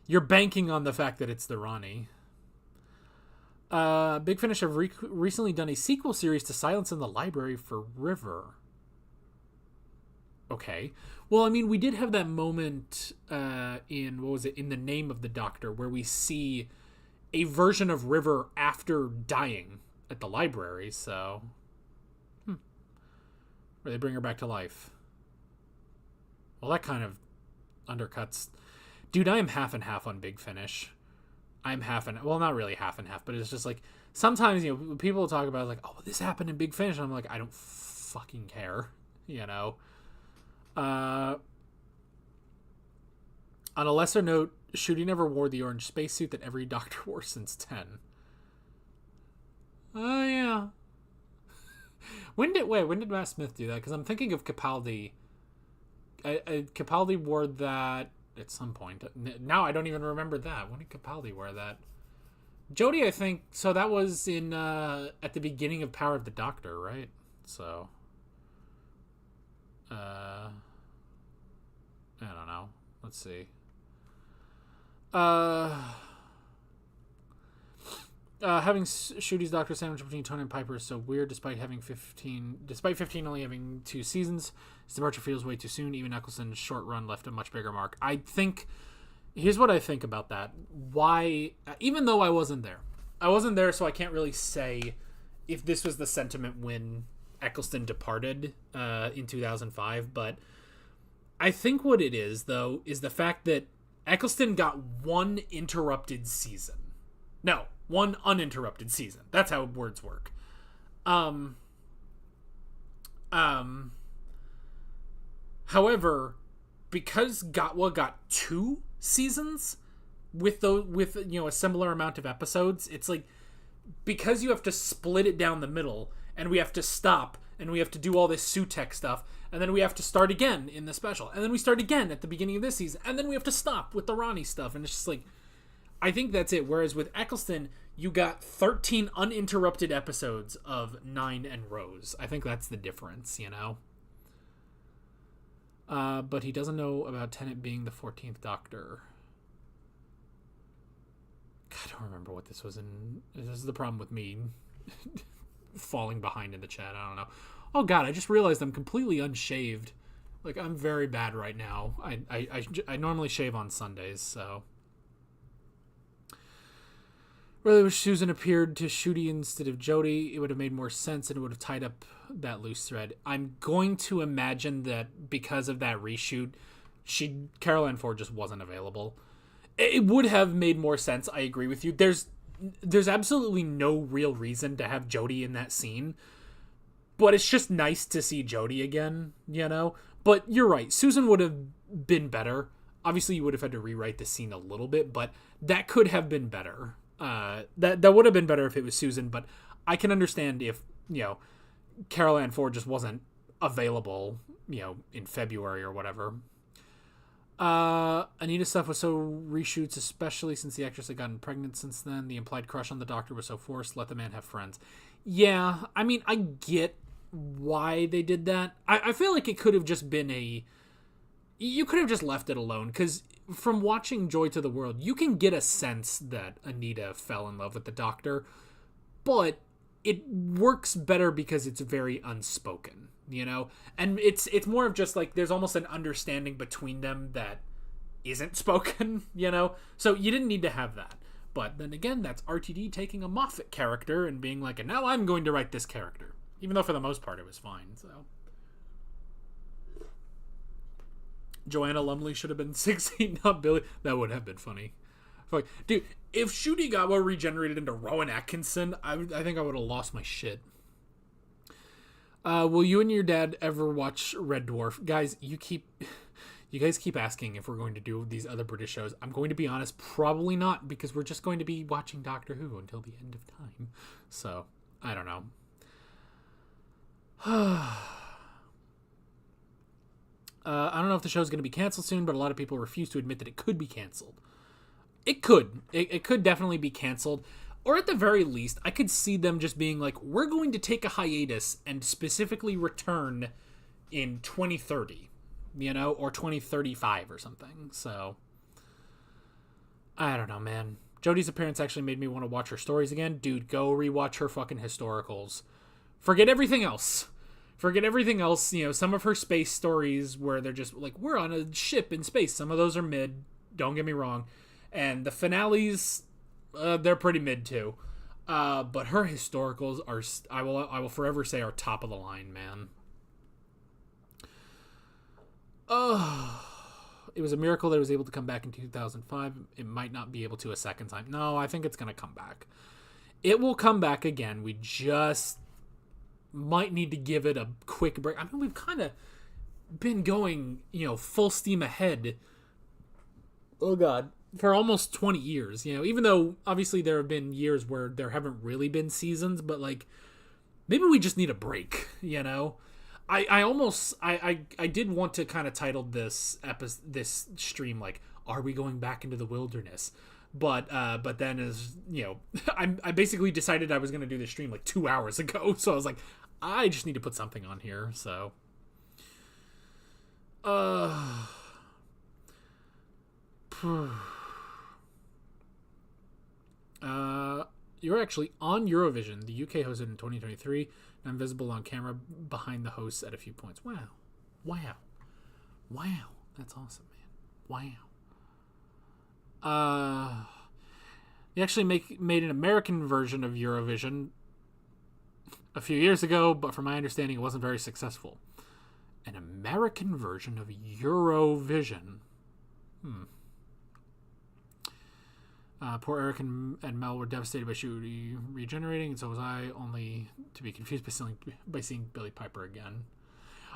You're banking on the fact that it's the Ronnie. Big Finish have recently done a sequel series to Silence in the Library for River. Okay. Well, I mean, we did have that moment in, what was it, In the Name of the Doctor, where we see a version of River after dying at the library, so... Where they bring her back to life. Well, that kind of undercuts... Dude, I am half and half on Big Finish. I'm half and... Well, not really half and half, but it's just like... Sometimes, you know, people talk about, like, oh, this happened in Big Finish, and I'm like, I don't fucking care, you know? On a lesser note, Shooty never wore the orange spacesuit that every Doctor wore since 10. Oh, yeah. When did Matt Smith do that? Because I'm thinking of Capaldi. Capaldi wore that at some point. Now I don't even remember that. When did Capaldi wear that? Jodie, I think. So that was in at the beginning of Power of the Doctor, right? So, I don't know. Let's see. Having Shooty's Doctor sandwich between Tony and Piper is so weird. Despite 15 only having 2 seasons, his departure feels way too soon. Even Eccleston's short run left a much bigger mark. I think. Here's what I think about that. Why, even though I wasn't there, so I can't really say if this was the sentiment when Eccleston departed in 2005. But I think what it is, though, is the fact that Eccleston got one interrupted season. No, one uninterrupted season. That's how words work. However, because Gatwa got 2 seasons with a similar amount of episodes, it's like, because you have to split it down the middle, and we have to stop, and we have to do all this Sutekh stuff, and then we have to start again in the special, and then we start again at the beginning of this season, and then we have to stop with the Ronnie stuff, and it's just like, I think that's it. Whereas with Eccleston, you got 13 uninterrupted episodes of 9 and Rose. I think that's the difference, you know? But he doesn't know about Tennant being the 14th Doctor. God, I don't remember what this was in. This is the problem with me falling behind in the chat. I don't know. Oh God, I just realized I'm completely unshaved. Like, I'm very bad right now. I normally shave on Sundays, so... Really wish Susan appeared to Shooty instead of Jodie. It would have made more sense, and it would have tied up that loose thread. I'm going to imagine that because of that reshoot, Caroline Ford just wasn't available. It would have made more sense. I agree with you. There's absolutely no real reason to have Jodie in that scene, but it's just nice to see Jodie again, you know? But you're right. Susan would have been better. Obviously, you would have had to rewrite the scene a little bit, but that could have been better. That would have been better if it was Susan, but I can understand if, you know, Carol Ann Ford just wasn't available, you know, in February or whatever. Anita's stuff was so reshoots, especially since the actress had gotten pregnant since then. The implied crush on the Doctor was so forced. Let the man have friends. Yeah, I mean, I get why they did that. I feel like it could have just been you could have just left it alone, because from watching Joy to the World, you can get a sense that Anita fell in love with the Doctor, but it works better because it's very unspoken, you know? And it's more of just like, there's almost an understanding between them that isn't spoken, you know? So you didn't need to have that. But then again, that's RTD taking a Moffat character and being like, and now I'm going to write this character. Even though for the most part it was fine, so... Joanna Lumley should have been 16, not Billy. That would have been funny. Like, dude, if Ncuti Gatwa regenerated into Rowan Atkinson, I think I would have lost my shit. Will you and your dad ever watch Red Dwarf? Guys, you guys keep asking if we're going to do these other British shows. I'm going to be honest, probably not, because we're just going to be watching Doctor Who until the end of time. So, I don't know. I don't know if the show's going to be canceled soon, but a lot of people refuse to admit that it could be canceled. It could. It could definitely be canceled. Or at the very least, I could see them just being like, we're going to take a hiatus and specifically return in 2030. or 2035 or something. So I don't know, man. Jodie's appearance actually made me want to watch her stories again. Dude, go rewatch her fucking historicals. Forget everything else. Some of her space stories where they're just like, we're on a ship in space. Some of those are mid. Don't get me wrong. And the finales, they're pretty mid too. But her historicals are, I will forever say, are top of the line, man. It was a miracle that it was able to come back in 2005. It might not be able to a second time. No, I think it's going to come back. It will come back again. We just might need to give it a quick break. I mean, we've kind of been going, full steam ahead. Oh, God. For almost 20 years, even though obviously there have been years where there haven't really been seasons, but like maybe we just need a break, I did want to kind of title this stream like, are we going back into the wilderness? But then I basically decided I was going to do this stream like 2 hours ago. So I was like, I just need to put something on here. So, you're actually on Eurovision. The UK hosted in 2023. I'm visible on camera behind the hosts at a few points. Wow. That's awesome, man. Wow. They actually made an American version of Eurovision a few years ago, but from my understanding, it wasn't very successful. An American version of Eurovision. Poor Eric and Mel were devastated by Shooty regenerating, and so was I, only to be confused by seeing Billy Piper again.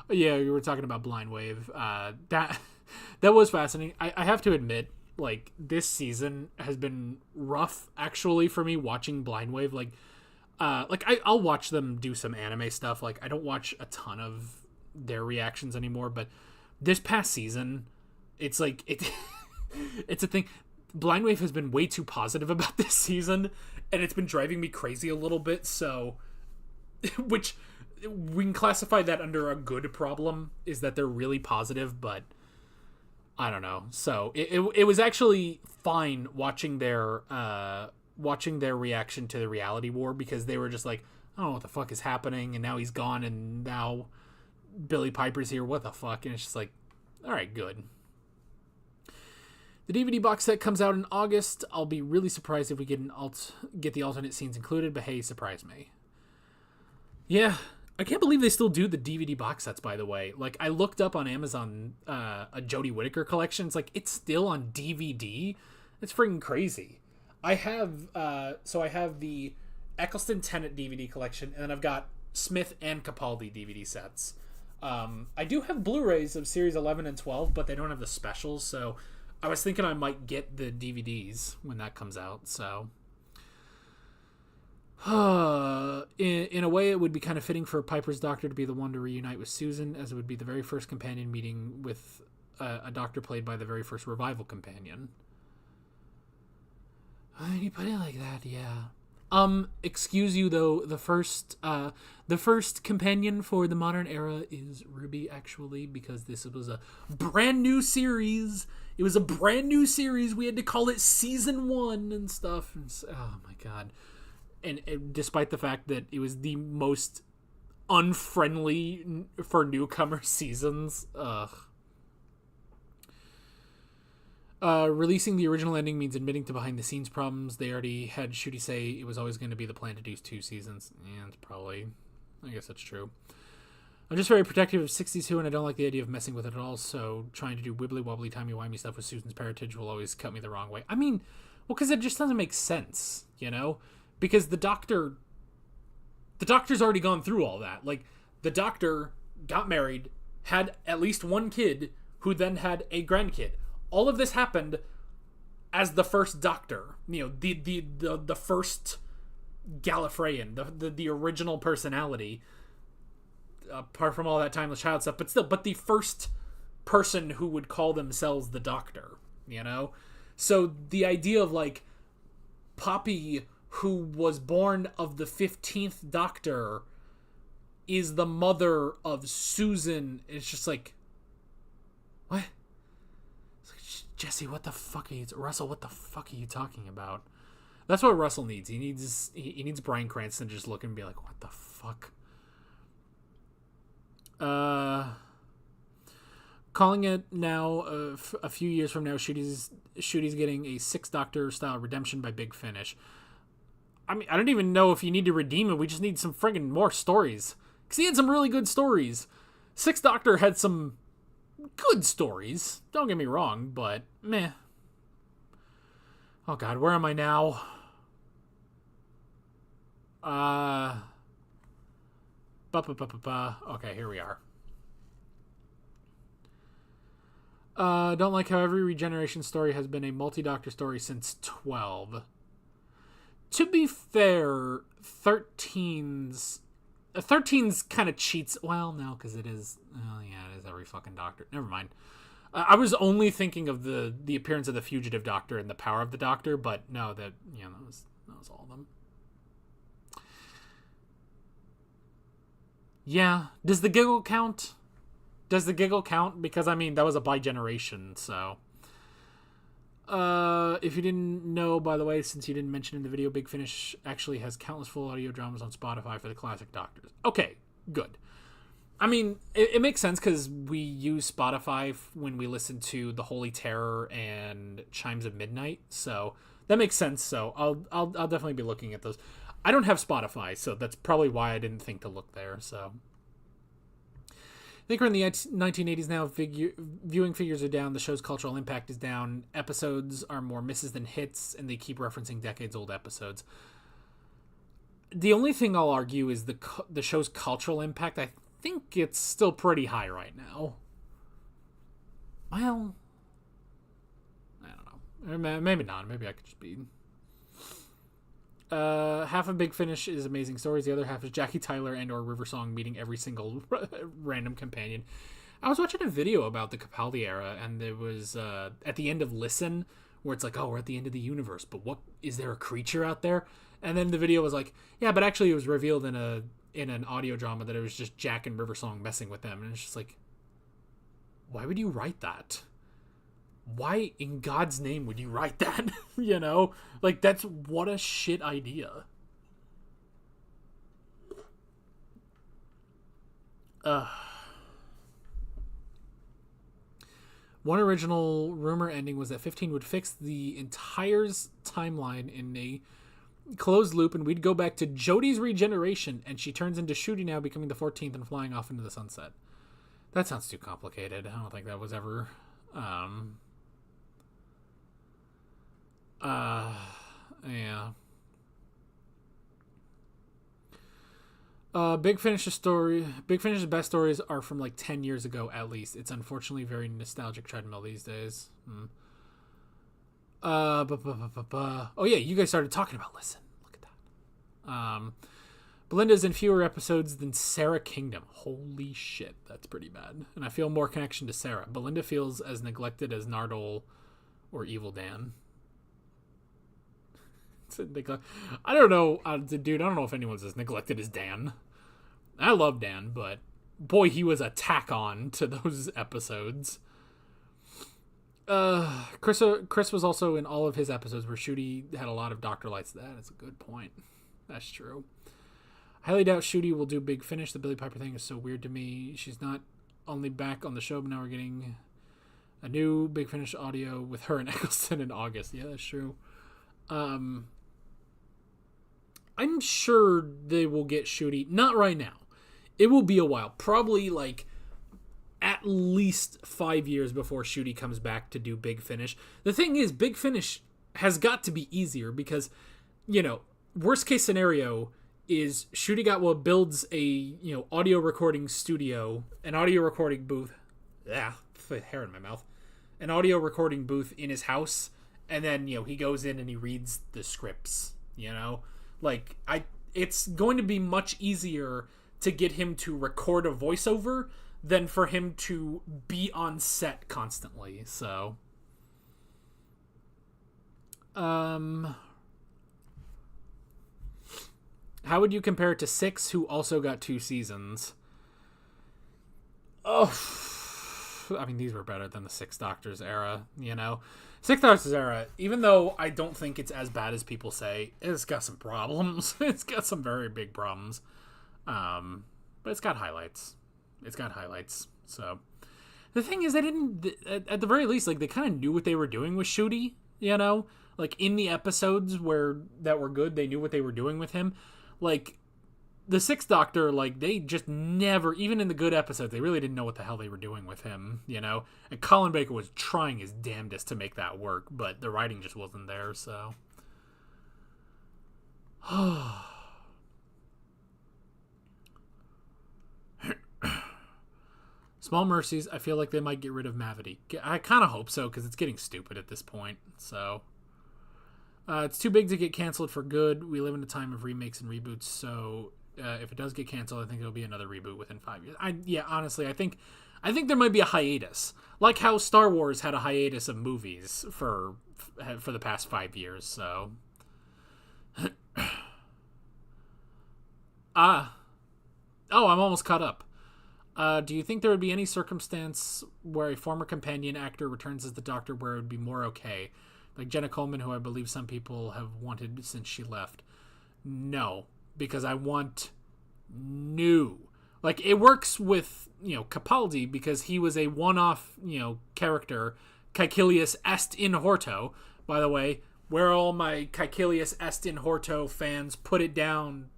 Yeah, we were talking about Blind Wave. That was fascinating. I have to admit, like, this season has been rough, actually, for me watching Blind Wave. I'll watch them do some anime stuff. Like, I don't watch a ton of their reactions anymore, but this past season, it's like, it's a thing. Blind Wave has been way too positive about this season, and it's been driving me crazy a little bit, so... Which, we can classify that under a good problem, is that they're really positive, but... I don't know. So, it was actually fine watching their reaction to the reality war, because they were just like, I don't know what the fuck is happening, and now he's gone, and now Billy Piper's here, what the fuck? And it's just like, alright, good. The DVD box set comes out in August. I'll be really surprised if we get the alternate scenes included, but hey, surprise me. Yeah, I can't believe they still do the DVD box sets, by the way. Like, I looked up on Amazon a Jodie Whittaker collection. It's like, it's still on DVD. It's freaking crazy. I have the Eccleston Tennant DVD collection, and then I've got Smith and Capaldi DVD sets. I do have Blu-rays of Series 11 and 12, but they don't have the specials, so... I was thinking I might get the DVDs when that comes out, so... in a way, it would be kind of fitting for Piper's doctor to be the one to reunite with Susan, as it would be the very first companion meeting with a doctor played by the very first revival companion. You put it like that, yeah. Excuse you though, the first companion for the modern era is Ruby, actually, because this was a brand new series. It was a brand new series. We had to call it season 1 and stuff. And oh my god. And despite the fact that it was the most unfriendly for newcomer seasons, releasing the original ending means admitting to behind-the-scenes problems. They already had Shooty say it was always going to be the plan to do 2 seasons. And it's probably... I guess that's true. I'm just very protective of 62, and I don't like the idea of messing with it at all, so trying to do wibbly-wobbly, timey-wimey stuff with Susan's parentage will always cut me the wrong way. I mean, well, because it just doesn't make sense, Because the doctor's already gone through all that. Like, the doctor got married, had at least one kid, who then had a grandkid. All of this happened as the first Doctor, the first Gallifreyan, the original personality, apart from all that timeless child stuff, but the first person who would call themselves the Doctor, So the idea of, like, Poppy, who was born of the 15th Doctor, is the mother of Susan. It's just like, What? Jesse, what the fuck are you... Russell, what the fuck are you talking about? That's what Russell needs. He needs Bryan Cranston to just look and be like, what the fuck? Calling it now, a few years from now, Shooty's getting a Sixth Doctor style redemption by Big Finish. I mean, I don't even know if you need to redeem him. We just need some friggin' more stories. Because he had some really good stories. Sixth Doctor had some good stories. Don't get me wrong, but meh. Oh god, where am I now? Okay, here we are. Don't like how every regeneration story has been a multi-doctor story since 12. To be fair, 13's kind of cheats. Well, no, because it is. Oh, yeah, it is every fucking Doctor. Never mind. I was only thinking of the appearance of the fugitive Doctor and the power of the Doctor, but no, that was all of them. Yeah, does the giggle count? Because I mean that was a bi-generation, so. If you didn't know, by the way, since you didn't mention in the video, Big Finish actually has countless full audio dramas on Spotify for the classic Doctors. Okay, good. I mean, it makes sense because we use Spotify when we listen to The Holy Terror and Chimes of Midnight, so that makes sense. So I'll definitely be looking at those. I don't have Spotify, so that's probably why I didn't think to look there. So I think we're in the 1980s now. Viewing figures are down. The show's cultural impact is down. Episodes are more misses than hits, and they keep referencing decades-old episodes. The only thing I'll argue is the show's cultural impact. I think it's still pretty high right now. Well, I don't know. Maybe not. Maybe I could just be... half of Big Finish is amazing stories. The other half is Jackie Tyler and or River Song meeting every single random companion. I was watching a video about the Capaldi era, and there was at the end of Listen, where it's like, oh, we're at the end of the universe, but what is there a creature out there? And then the video was like, yeah, but actually it was revealed in an audio drama that it was just Jack and River Song messing with them, and it's just like, why would you write that? Why in God's name would you write that? Like, that's what a shit idea. One original rumor ending was that 15 would fix the entire timeline in a closed loop, and we'd go back to Jodie's regeneration, and she turns into Shooty now, becoming the 14th and flying off into the sunset. That sounds too complicated. I don't think that was ever... yeah. Big Finish's best stories are from like 10 years ago at least. It's unfortunately very nostalgic treadmill these days. Oh yeah, you guys started talking about Listen. Look at that. Belinda's in fewer episodes than Sarah Kingdom. Holy shit, that's pretty bad. And I feel more connection to Sarah. Belinda feels as neglected as Nardole or Evil Dan. I don't know, dude. I don't know if anyone's as neglected as Dan. I love Dan, but boy, he was a tack on to those episodes. Chris was also in all of his episodes where Shooty had a lot of Dr. Lights. That is a good point. That's true. I highly doubt Shooty will do Big Finish. The Billie Piper thing is so weird to me. She's not only back on the show, but now we're getting a new Big Finish audio with her and Eccleston in August. Yeah, that's true. I'm sure they will get Shooty. Not right now. It will be a while. Probably like at least 5 years before Shooty comes back to do Big Finish. The thing is, Big Finish has got to be easier because, worst case scenario is Shooty Gatwa builds a, audio recording studio, an audio recording booth. Yeah, hair in my mouth. An audio recording booth in his house, and then, he goes in and he reads the scripts, it's going to be much easier to get him to record a voiceover than for him to be on set constantly. So, how would you compare it to 6, who also got 2 seasons? Oh, I mean, these were better than the Six Doctors era, you know? Six Doctors era, even though I don't think it's as bad as people say, it's got some problems. It's got some very big problems. But it's got highlights. So the thing is, they didn't, at the very least, like, they kind of knew what they were doing with Ncuti, you know? Like, in the episodes that were good, they knew what they were doing with him. Like, the Sixth Doctor, like, they just never, even in the good episodes, they really didn't know what the hell they were doing with him, you know? And Colin Baker was trying his damnedest to make that work, but the writing just wasn't there, so. Small Mercies, I feel like they might get rid of Mavity. I kind of hope so, because it's getting stupid at this point, so. It's too big to get canceled for good. We live in a time of remakes and reboots, so if it does get canceled, I think it'll be another reboot within 5 years. Honestly, I think there might be a hiatus, like how Star Wars had a hiatus of movies for the past 5 years. So, I'm almost caught up. Do you think there would be any circumstance where a former companion actor returns as the Doctor where it would be more okay? Like Jenna Coleman, who I believe some people have wanted since she left. No, because I want new. Like, it works with, Capaldi because he was a one-off, character. Caecilius est in horto. By the way, where are all my Caecilius est in horto fans? Put it down.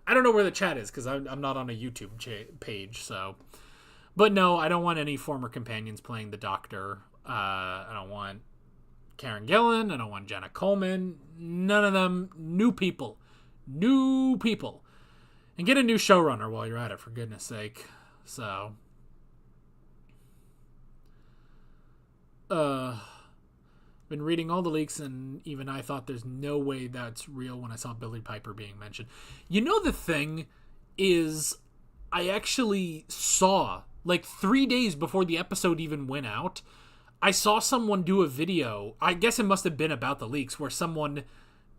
I don't know where the chat is because I'm not on a YouTube page, so. But no, I don't want any former companions playing the Doctor. I don't want Karen Gillan. I don't want Jenna Coleman. None of them. New people. And get a new showrunner while you're at it, for goodness sake. So. Been reading all the leaks, and even I thought there's no way that's real when I saw Billy Piper being mentioned. You know, the thing is, I actually saw, like 3 days before the episode even went out, I saw someone do a video. I guess it must have been about the leaks where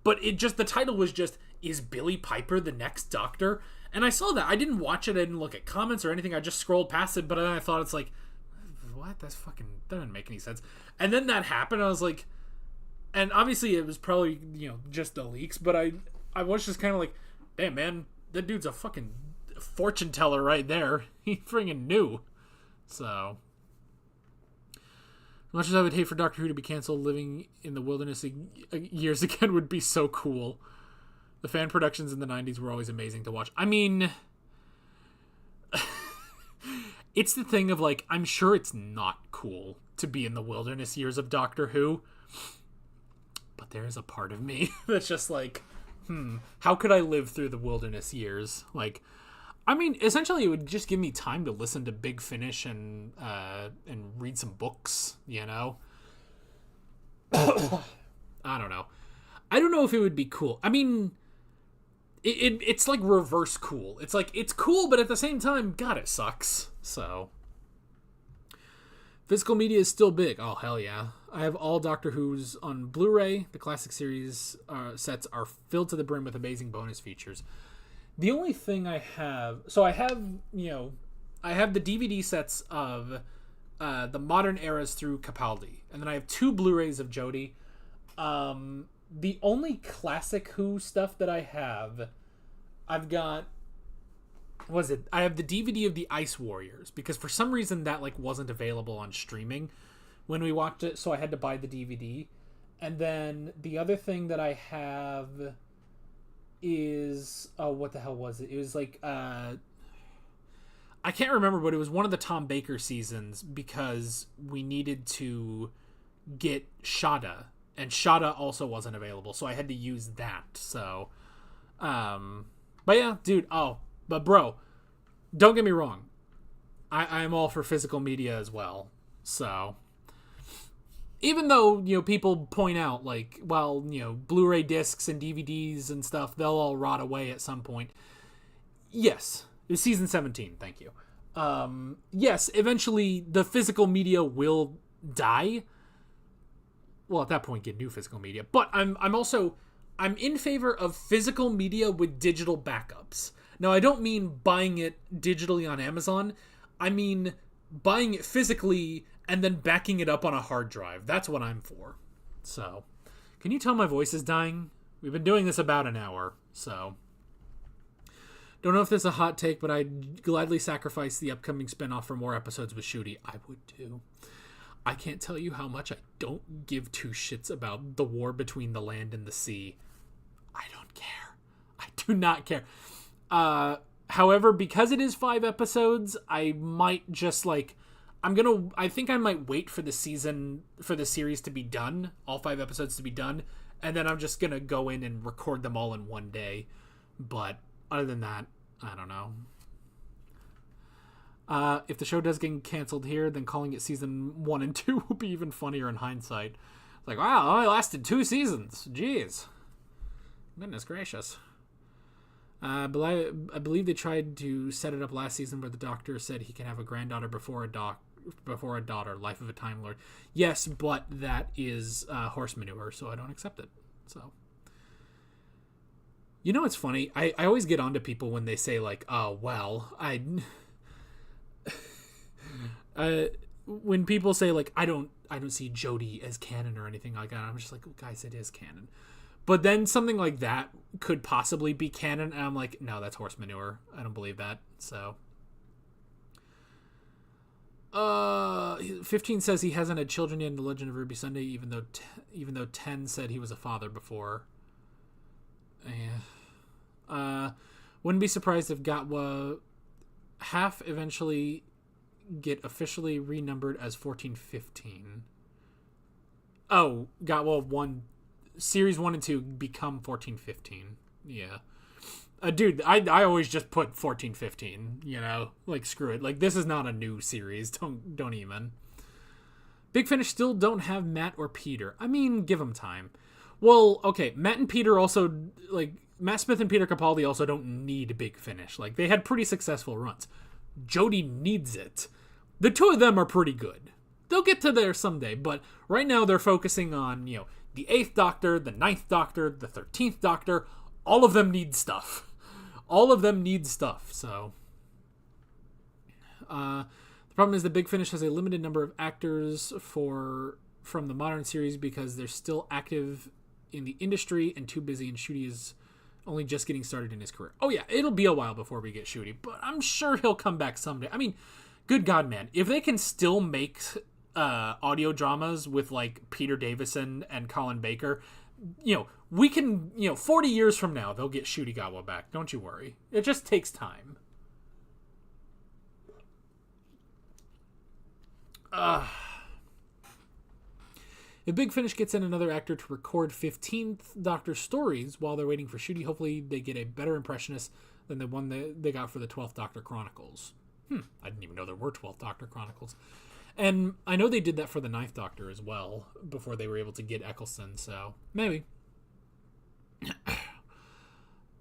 but the title was just, is Billy Piper the next Doctor? And I saw that. I didn't watch it. I didn't look at comments or anything. I just scrolled past it. But then I thought, it's like, what? That doesn't make any sense. And then that happened. I was like, and obviously it was probably, just the leaks. But I was just kind of like, damn, man, that dude's a fucking fortune teller right there. He friggin' knew. So. As much as I would hate for Doctor Who to be canceled, living in the wilderness years again would be so cool. The fan productions in the 90s were always amazing to watch. I mean, it's the thing of, like, I'm sure it's not cool to be in the wilderness years of Doctor Who, but there is a part of me that's just like, how could I live through the wilderness years? Like, I mean, essentially, it would just give me time to listen to Big Finish and read some books, I don't know. I don't know if it would be cool. I mean, it's like reverse cool. It's like, it's cool, but at the same time, God, it sucks. So, physical media is still big. Oh, hell yeah. I have all Doctor Who's on Blu-ray. The classic series sets are filled to the brim with amazing bonus features. The only thing I have... So I have, I have the DVD sets of the modern eras through Capaldi. And then I have 2 Blu-rays of Jodie. The only classic Who stuff that I have... I've got... What is it? I have the DVD of the Ice Warriors. Because for some reason that, wasn't available on streaming when we watched it. So I had to buy the DVD. And then the other thing that I have... is what the hell was it? It was I can't remember, but it was one of the Tom Baker seasons because we needed to get Shada, and Shada also wasn't available, so I had to use that. So but yeah, dude, but bro, don't get me wrong, I'm all for physical media as well. So even though, people point out, Blu-ray discs and DVDs and stuff, they'll all rot away at some point. Yes. It's season 17, thank you. Yes, eventually the physical media will die. Well, at that point, get new physical media. But I'm in favor of physical media with digital backups. Now, I don't mean buying it digitally on Amazon. I mean buying it physically and then backing it up on a hard drive. That's what I'm for. So, can you tell my voice is dying? We've been doing this about an hour, so... Don't know if this is a hot take, but I'd gladly sacrifice the upcoming spinoff for more episodes with Ncuti. I would too. I can't tell you how much I don't give two shits about the war between the land and the sea. I don't care. I do not care. However, because it is 5 episodes, I might just I think I might wait for the series to be done, all 5 episodes to be done, and then I'm just gonna go in and record them all in one day. But other than that, I don't know. If the show does get canceled here, then calling it season 1 and 2 will be even funnier in hindsight. It's like, wow, it only lasted 2 seasons. Jeez. Goodness gracious. I believe they tried to set it up last season where the Doctor said he can have a granddaughter before a daughter. Life of a Time Lord. Yes, but that is horse manure, so I don't accept it. So... You know what's funny? I always get onto people when they say, like, oh, well, when people say, like, I don't see Jodie as canon or anything like that, I'm just like, oh, guys, it is canon. But then something like that could possibly be canon, and I'm like, no, that's horse manure. I don't believe that, so... 15 says he hasn't had children yet in The Legend of Ruby Sunday, even though 10 said he was a father before. Wouldn't be surprised if Gatwa half eventually get officially renumbered as 1415. Oh, Gatwa 1, series 1 and 2 become 1415. Yeah. Dude, I always just put 1415, you know? Like, screw it. Like, this is not a new series. Don't even. Big Finish still don't have Matt or Peter. I mean, give them time. Well, okay, Matt and Peter also, like, Matt Smith and Peter Capaldi also don't need Big Finish. Like, they had pretty successful runs. Jodie needs it. The two of them are pretty good. They'll get to there someday, but right now they're focusing on, you know, the 8th Doctor, the 9th Doctor, the 13th Doctor. All of them need stuff. All of them need stuff, so... the problem is that Big Finish has a limited number of actors from the modern series because they're still active in the industry and too busy, and Ncuti is only just getting started in his career. Oh yeah, it'll be a while before we get Ncuti, but I'm sure he'll come back someday. I mean, good God, man. If they can still make audio dramas with, like, Peter Davison and Colin Baker, you know, we can, you know, 40 years from now, they'll get Ncuti Gatwa back. Don't you worry. It just takes time. If Big Finish gets in another actor to record 15th Doctor stories while they're waiting for Ncuti, hopefully they get a better impressionist than the one that they got for the 12th Doctor Chronicles. I didn't even know there were 12th Doctor Chronicles. And I know they did that for the 9th Doctor as well, before they were able to get Eccleston, so maybe.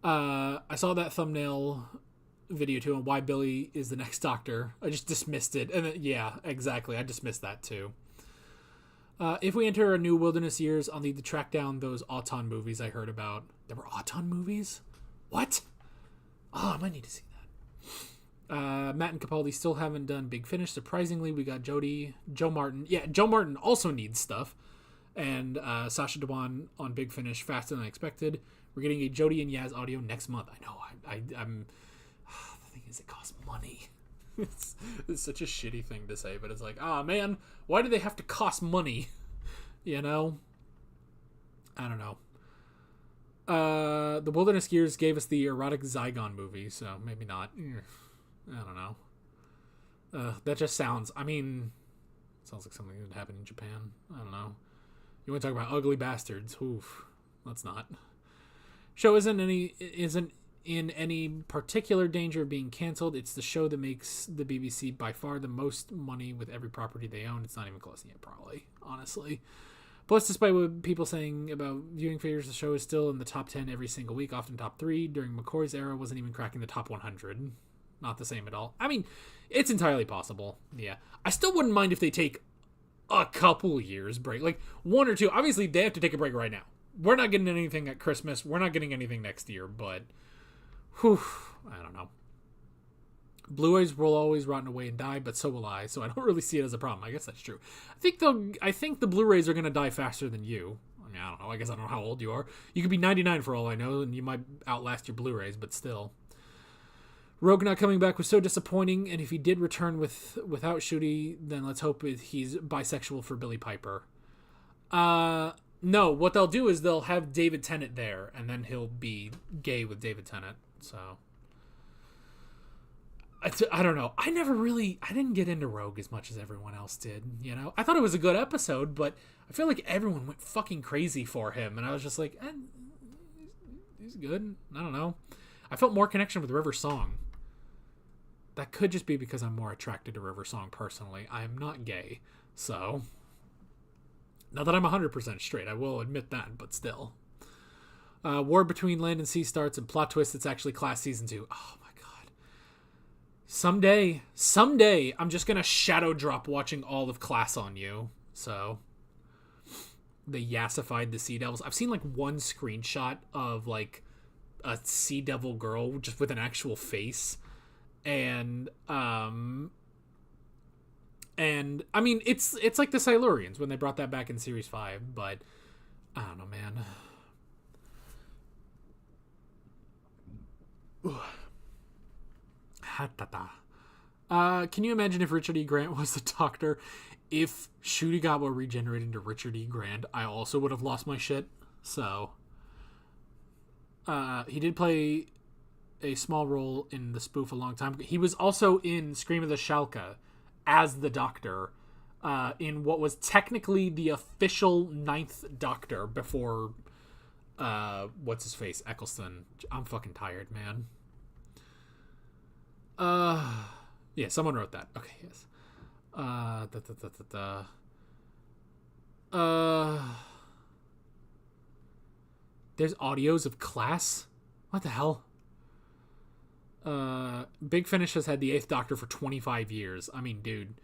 I saw that thumbnail video too on why Billy is the next Doctor. I just dismissed it. And yeah, exactly. I dismissed that too. If we enter a new wilderness years, I'll need to track down those Auton movies I heard about. There were Auton movies? What? Oh, I might need to see that. Matt and Capaldi still haven't done Big Finish. Surprisingly, we got Jodie, Joe Martin. Yeah, Joe Martin also needs stuff. And Sacha Dhawan on Big Finish faster than I expected. We're getting a Jodie and Yaz audio next month. I know. I'm. The thing is, it costs money. It's such a shitty thing to say, but it's like, man, why do they have to cost money? You know? I don't know. The Wilderness Gears gave us the erotic Zygon movie, so maybe not. I don't know. That just sounds like something that would happen in Japan. I don't know. You want to talk about ugly bastards? Oof. Let's not. Show isn't in any particular danger of being canceled. It's the show that makes the BBC by far the most money with every property they own. It's not even close yet, probably, honestly. Plus, despite what people saying about viewing figures, the show is still in the top 10 every single week, often top 3. During McCoy's era, wasn't even cracking the top 100. Not the same at all. I mean, it's entirely possible. Yeah. I still wouldn't mind if they take a couple years break. Like, 1 or 2. Obviously, they have to take a break right now. We're not getting anything at Christmas. We're not getting anything next year, but... Whew, I don't know. Blu-rays will always rot away and die, but so will I. So I don't really see it as a problem. I guess that's true. I think the Blu-rays are gonna die faster than you. I mean, I don't know. I guess I don't know how old you are. You could be 99 for all I know, and you might outlast your Blu-rays, but still. Rogue not coming back was so disappointing, and if he did return without Shooty, then let's hope he's bisexual for Billy Piper. No, what they'll do is they'll have David Tennant there, and then he'll be gay with David Tennant. So I don't know. I didn't get into Rogue as much as everyone else did. You know, I thought it was a good episode, but I feel like everyone went fucking crazy for him, and I was just like, he's good. I don't know. I felt more connection with River Song. That could just be because I'm more attracted to River Song personally. I am not gay, so not that I'm 100% straight. I will admit that, but still. War between land and sea starts, and plot twist. It's actually Class Season 2. Oh my god. Someday, I'm just gonna shadow drop watching all of Class on you. So they yassified the Sea Devils. I've seen like one screenshot of like a Sea Devil girl just with an actual face. And I mean, it's like the Silurians when they brought that back in Series 5, but I don't know, man. Can you imagine if Richard E. Grant was the Doctor? If Shooty were regenerated into Richard E. Grant, I also would have lost my shit. So, he did play a small role in the spoof a long time ago. He was also in Scream of the Shalka as the Doctor, in what was technically the official 9th Doctor before what's his face, Eccleston. I'm fucking tired, man. Yeah, someone wrote that. Okay, yes. There's audios of Class? What the hell? Big Finish has had the 8th Doctor for 25 years. I mean, dude.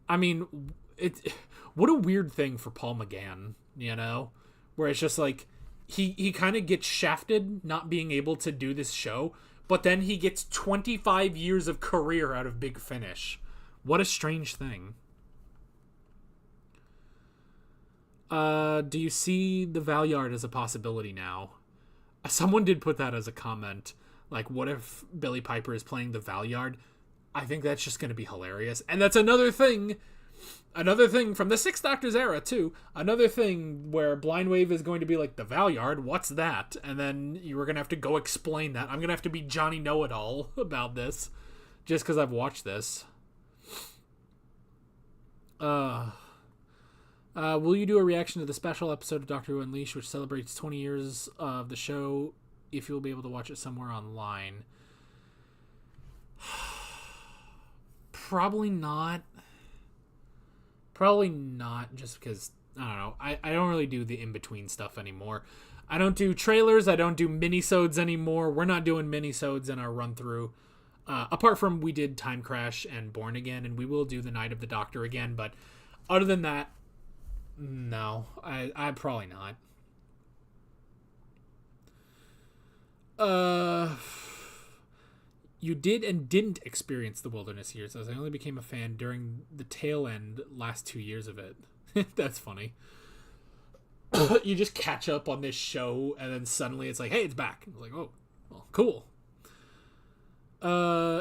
I mean, what a weird thing for Paul McGann, you know? Where it's just like, he kind of gets shafted not being able to do this show, but then he gets 25 years of career out of Big Finish. What a strange thing. Do you see the Valyard as a possibility now? Someone did put that as a comment. Like, what if Billy Piper is playing the Valyard? I think that's just going to be hilarious. And that's another thing from the 6th Doctor's era, too. Another thing where Blind Wave is going to be like, the Valyard, what's that? And then you were going to have to go explain that. I'm going to have to be Johnny Know-It-All about this, just because I've watched this. Will you do a reaction to the special episode of Doctor Who Unleashed, which celebrates 20 years of the show, if you'll be able to watch it somewhere online? Probably not, just because, I don't know, I don't really do the in-between stuff anymore. I don't do trailers, I don't do minisodes anymore. We're not doing minisodes in our run-through. Apart from we did Time Crash and Born Again, and we will do the Night of the Doctor again, but other than that, no, I probably not. You did and didn't experience the wilderness years, as I only became a fan during the tail end last 2 years of it. That's funny. You just catch up on this show, and then suddenly it's like, hey, it's back. It's like, oh, well, cool.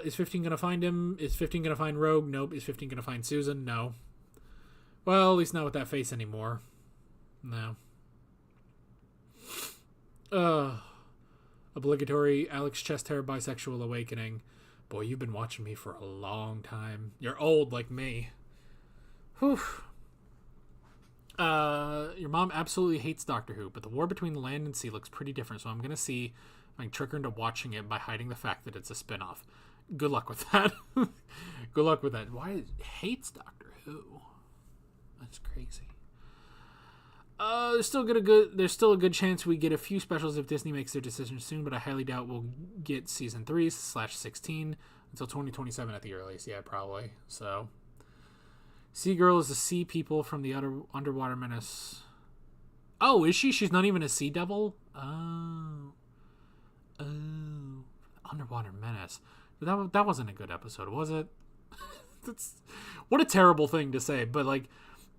Is 15 gonna find him? Is 15 gonna find Rogue? Nope. Is 15 gonna find Susan? No. Well, at least not with that face anymore. No. Obligatory Alex Chester bisexual awakening. Boy, you've been watching me for a long time. You're old like me. Whew. Your mom absolutely hates Doctor Who, but the war between the land and sea looks pretty different, so I'm gonna see if I can trick her into watching it by hiding the fact that it's a spin-off. Good luck with that. Good luck with that. Why hates Doctor Who? That's crazy. There's still a good chance we get a few specials if Disney makes their decision soon, but I highly doubt we'll get season 3/16 until 2027 at the earliest. Yeah, probably. So, Seagirl is the sea people from the Underwater Menace. Oh, is she? She's not even a sea devil? Oh. Underwater Menace. That wasn't a good episode, was it? That's what a terrible thing to say. But like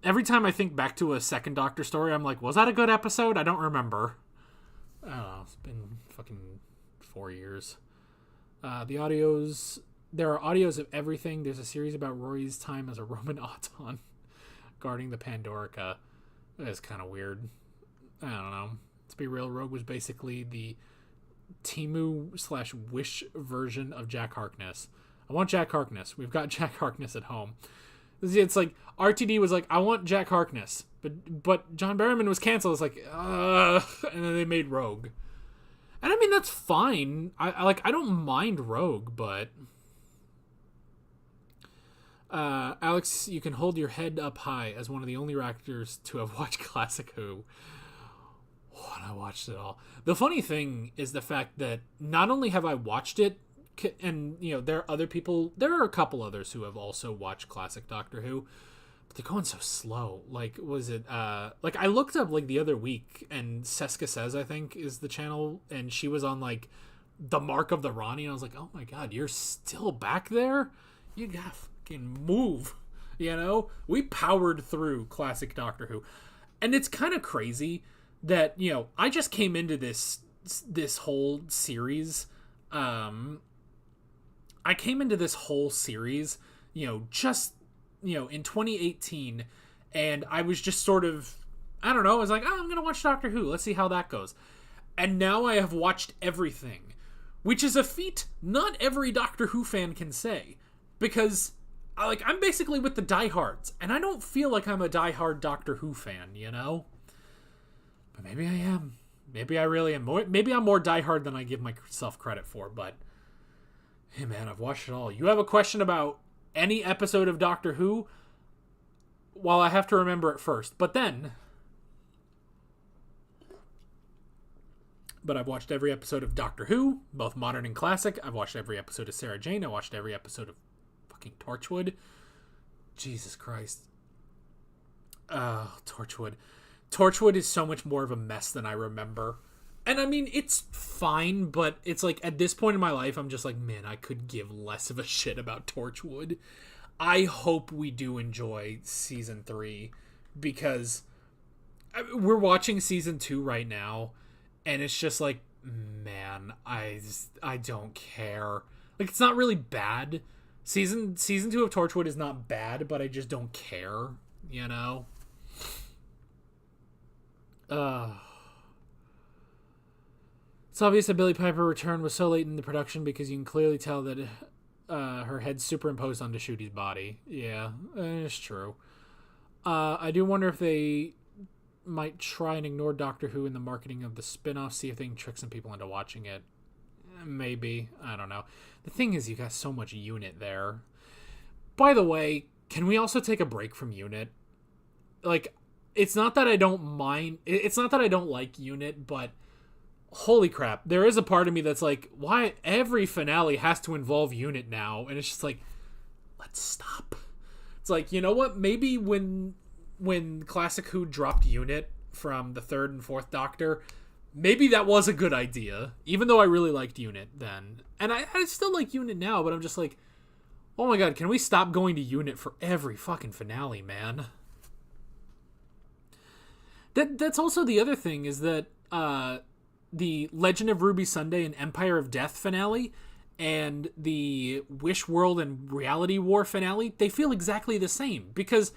every time I think back to a second Doctor story, I'm like, was that a good episode? I don't remember. I don't know. It's been fucking 4 years. The audios. There are audios of everything. There's a series about Rory's time as a Roman Auton guarding the Pandorica. That's kind of weird. I don't know. To be real, Rogue was basically the Timu/Wish version of Jack Harkness. I want Jack Harkness. We've got Jack Harkness at home. It's like RTD was like, I want Jack Harkness, but John Barrowman was canceled. It's like, and then they made Rogue. And I mean, that's fine. I don't mind Rogue, but Alex, you can hold your head up high as one of the only actors to have watched Classic Who. Oh, and I watched it all. The funny thing is the fact that not only have I watched it, and you know there are a couple others who have also watched classic Doctor Who, but they're going so slow. Like, was it like I looked up like the other week, and Seska Says, I think, is the channel, and she was on like the Mark of the Ronnie, and I was like, oh my god, you're still back there? You gotta fucking move. You know, we powered through classic Doctor Who, and it's kind of crazy that, you know, I just came into this whole series. I came into this whole series, you know, just, you know, in 2018, and I was just sort of, I don't know, I was like, oh, I'm going to watch Doctor Who. Let's see how that goes. And now I have watched everything, which is a feat not every Doctor Who fan can say, because, like, I'm basically with the diehards, and I don't feel like I'm a diehard Doctor Who fan, you know? But maybe I am. Maybe I really am. Maybe I'm more diehard than I give myself credit for, but hey man, I've watched it all. You have a question about any episode of Doctor Who? Well, I have to remember it first. But I've watched every episode of Doctor Who, both modern and classic. I've watched every episode of Sarah Jane. I watched every episode of fucking Torchwood. Jesus Christ. Torchwood. Torchwood is so much more of a mess than I remember. And I mean, it's fine, but it's like at this point in my life, I'm just like, man, I could give less of a shit about Torchwood. I hope we do enjoy season 3, because we're watching season 2 right now, and it's just like, man, I don't care. Like, it's not really bad. Season 2 of Torchwood is not bad, but I just don't care, you know? It's obvious that Billie Piper return was so late in the production because you can clearly tell that her head's superimposed onto Ncuti's body. Yeah, it's true. I do wonder if they might try and ignore Doctor Who in the marketing of the spin-off, see if they can trick some people into watching it. Maybe. I don't know. The thing is, you got so much Unit there. By the way, can we also take a break from Unit? Like, it's not that I don't mind... It's not that I don't like Unit, but holy crap, there is a part of me that's like, why every finale has to involve Unit now? And it's just like, let's stop. It's like, you know what? Maybe when Classic Who dropped Unit from the 3rd and 4th Doctor, maybe that was a good idea, even though I really liked Unit then. And I still like Unit now, but I'm just like, oh my god, can we stop going to Unit for every fucking finale, man? That's also the other thing, is that the Legend of Ruby Sunday and Empire of Death finale and the Wish World and Reality War finale, they feel exactly the same, because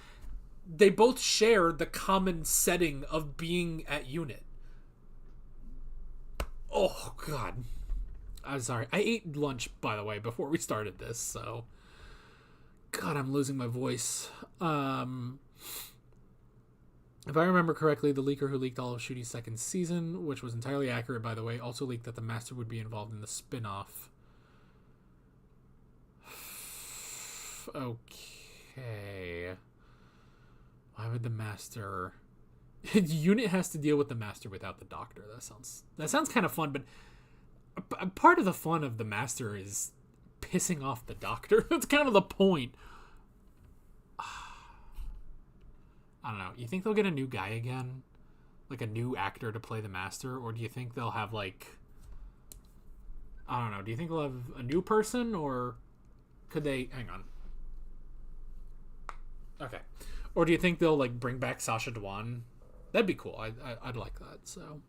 they both share the common setting of being at Unit. Oh, God. I'm sorry. I ate lunch, by the way, before we started this, so... God, I'm losing my voice. If I remember correctly, the leaker who leaked all of Ncuti's second season, which was entirely accurate, by the way, also leaked that the Master would be involved in the spin-off. Okay. Why would the Master... Unit has to deal with the Master without the Doctor. That sounds kind of fun, but a part of the fun of the Master is pissing off the Doctor. That's kind of the point. I don't know. You think they'll get a new guy again? Like a new actor to play the Master? Or do you think they'll have, like... I don't know. Do you think they'll have a new person, or could they? Hang on. Okay. Or do you think they'll like bring back Sasha Dhawan? That'd be cool. I'd like that. So.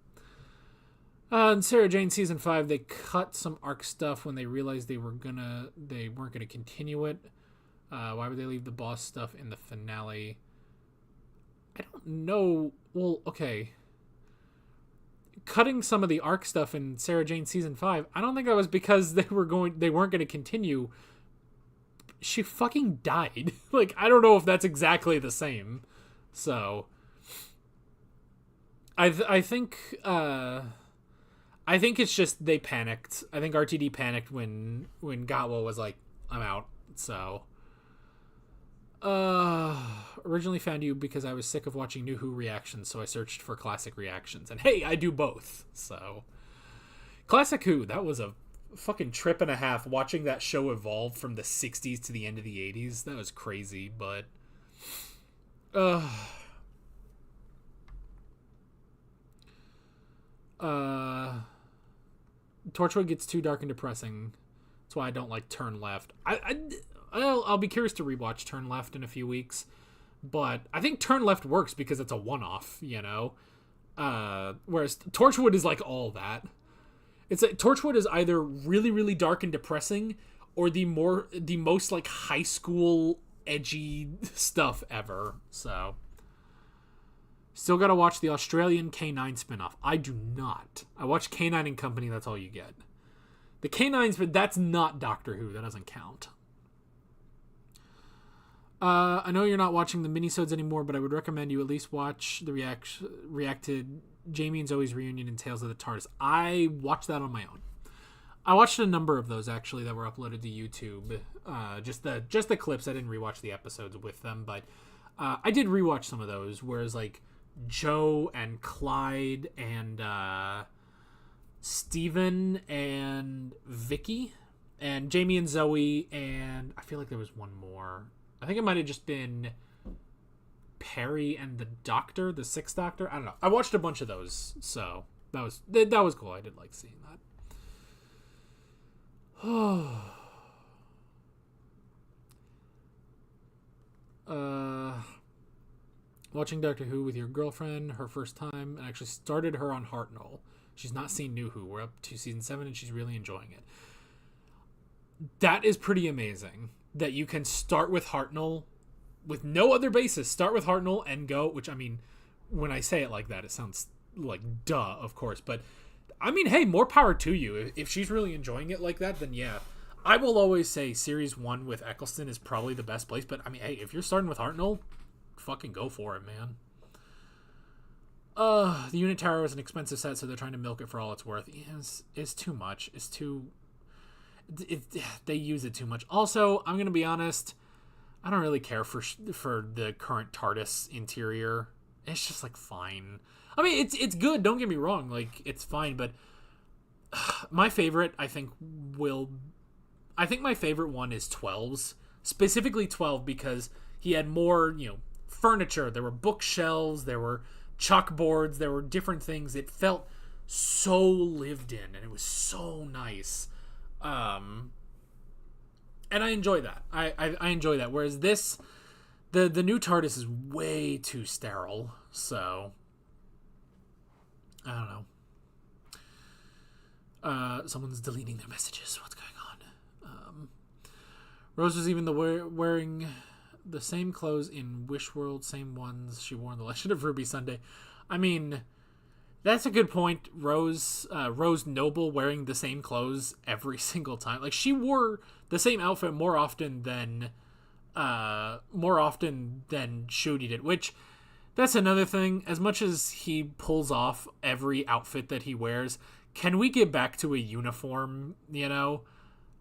In Sarah Jane season 5, they cut some arc stuff when they realized they weren't gonna continue it. Why would they leave the boss stuff in the finale? I don't know. Well, okay. Cutting some of the arc stuff in Sarah Jane season 5, I don't think that was because they weren't going to continue. She fucking died. Like, I don't know if that's exactly the same. So I think it's just they panicked. I think RTD panicked when Gatwa was like, I'm out. So originally found you because I was sick of watching New Who reactions, so I searched for classic reactions. And hey, I do both. So Classic Who, that was a fucking trip and a half watching that show evolve from the 60s to the end of the 80s. That was crazy, but Torchwood gets too dark and depressing. That's why I don't like Turn Left. I'll be curious to rewatch Turn Left in a few weeks, but I think Turn Left works because it's a one-off, you know. Whereas Torchwood is like all that. It's like Torchwood is either really, really dark and depressing, or the most like high school edgy stuff ever. So, still gotta watch the Australian K9 spinoff. I do not. I watch K9 and Company. That's all you get. The K9's, but that's not Doctor Who. That doesn't count. I know you're not watching the minisodes anymore, but I would recommend you at least watch the react to Jamie and Zoe's reunion in Tales of the TARDIS. I watched that on my own. I watched a number of those actually that were uploaded to YouTube. Just the clips. I didn't rewatch the episodes with them, but I did rewatch some of those. Whereas like Joe and Clyde and Steven and Vicky and Jamie and Zoe, and I feel like there was one more. I think it might have just been Perry and the Doctor, the Sixth Doctor. I don't know. I watched a bunch of those, so that was cool. I did like seeing that. Watching Doctor Who with your girlfriend, her first time, and actually started her on Hartnell. She's not seen New Who. We're up to season 7, and she's really enjoying it. That is pretty amazing. That you can start with Hartnell with no other basis. Start with Hartnell and go, which, I mean, when I say it like that, it sounds like duh, of course. But, I mean, hey, more power to you. If she's really enjoying it like that, then yeah. I will always say Series 1 with Eccleston is probably the best place. But, I mean, hey, if you're starting with Hartnell, fucking go for it, man. The Unit Tower is an expensive set, so they're trying to milk it for all it's worth. It's too much. They use it too much. Also, I'm gonna be honest, I don't really care for the current TARDIS interior. It's just like fine. I mean, it's good. Don't get me wrong. Like it's fine, but my favorite, I think my favorite one is 12's, specifically 12 because he had more, furniture. There were bookshelves. There were chalkboards. There were different things. It felt so lived in, and it was so nice. And I enjoy that. I enjoy that. Whereas this, the new TARDIS is way too sterile. So I don't know. Someone's deleting their messages. What's going on? Rose was even wearing the same clothes in Wish World, same ones she wore in The Legend of Ruby Sunday. I mean, that's a good point. Rose Noble wearing the same clothes every single time. Like she wore the same outfit more often than Shudi did. Which that's another thing. As much as he pulls off every outfit that he wears, can we get back to a uniform?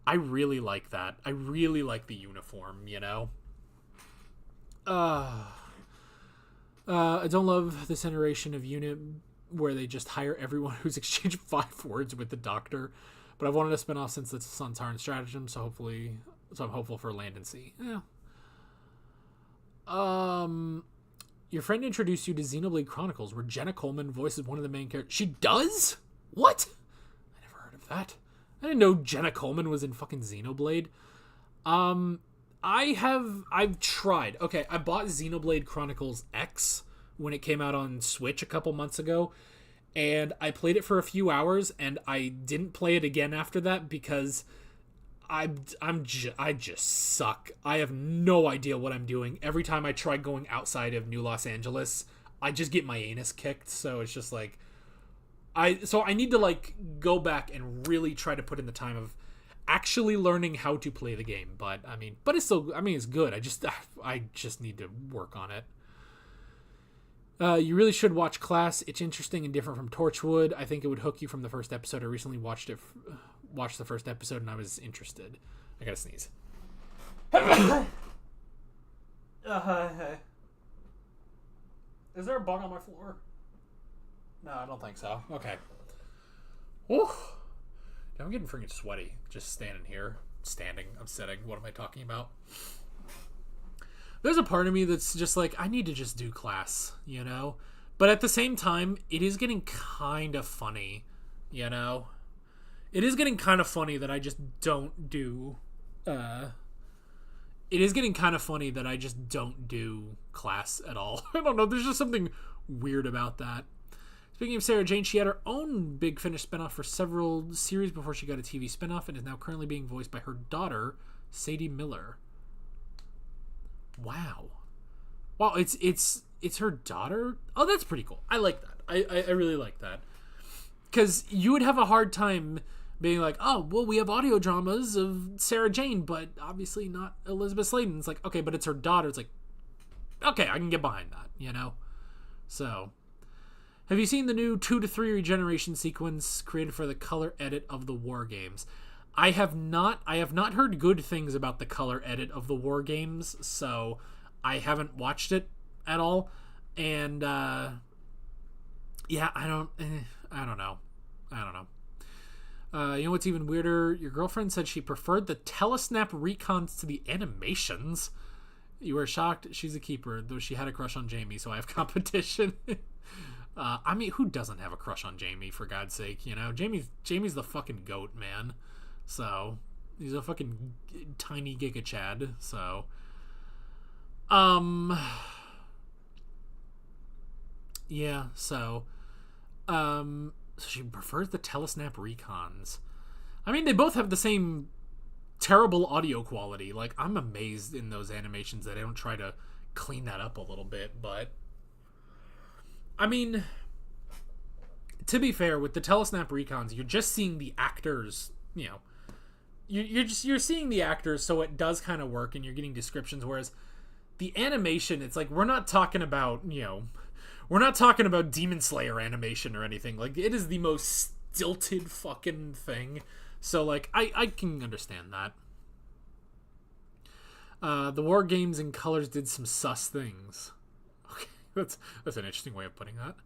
I really like that. I really like the uniform. I don't love this iteration of Unit where they just hire everyone who's exchanged 5 words with the Doctor. But I've wanted a spinoff since it's Sontaran Stratagem, so I'm hopeful for Land and Sea. Yeah. Your friend introduced you to Xenoblade Chronicles, where Jenna Coleman voices one of the main characters. She does? What? I never heard of that. I didn't know Jenna Coleman was in fucking Xenoblade. I've tried. Okay, I bought Xenoblade Chronicles X when it came out on Switch a couple months ago, and I played it for a few hours, and I didn't play it again after that because I just suck. I have no idea what I'm doing. Every time I try going outside of New Los Angeles, I just get my anus kicked. So it's just like I need to like go back and really try to put in the time of actually learning how to play the game. But it's still, it's good. I just need to work on it. You really should watch Class. It's interesting and different from Torchwood. I think it would hook you from the first episode. I recently watched the first episode and I was interested. I gotta sneeze. Is there a bug on my floor? No, I don't think so. Okay. Whew. I'm getting freaking sweaty just standing here. I'm sitting. What am I talking about? There's a part of me that's just like, I need to just do Class, you know? But at the same time, it is getting kind of funny, you know? It is getting kind of funny that I just don't do... It is getting kind of funny that I just don't do Class at all. I don't know, there's just something weird about that. Speaking of Sarah Jane, she had her own Big Finish spinoff for several series before she got a TV spinoff and is now currently being voiced by her daughter, Sadie Miller. Wow, it's her daughter? Oh, that's pretty cool. I like that. I really like that. Because you would have a hard time being like, oh, well, we have audio dramas of Sarah Jane, but obviously not Elizabeth Sladen. It's like, okay, but it's her daughter. It's like, okay, I can get behind that, you know? So, have you seen the new 2 to 3 regeneration sequence created for the color edit of the War Games? I have not heard good things about the color edit of the War Games, so I haven't watched it at all. And yeah, I don't know. You know what's even weirder? Your girlfriend said she preferred the Telesnap recons to the animations. You were shocked. She's a keeper, though she had a crush on Jamie, so I have competition. Who doesn't have a crush on Jamie, for God's sake? You know, Jamie's the fucking goat, man. So, he's a fucking tiny Giga Chad, so. Yeah, so. So she prefers the Telesnap recons. I mean, they both have the same terrible audio quality. Like, I'm amazed in those animations that they don't try to clean that up a little bit, but. I mean, to be fair, with the Telesnap recons, you're just seeing the actors, you know. You're seeing the actors, so it does kind of work, and you're getting descriptions. Whereas the animation, it's like we're not talking about Demon Slayer animation or anything. Like, it is the most stilted fucking thing. So like I can understand that. The War Games in colors did some sus things. Okay, that's an interesting way of putting that.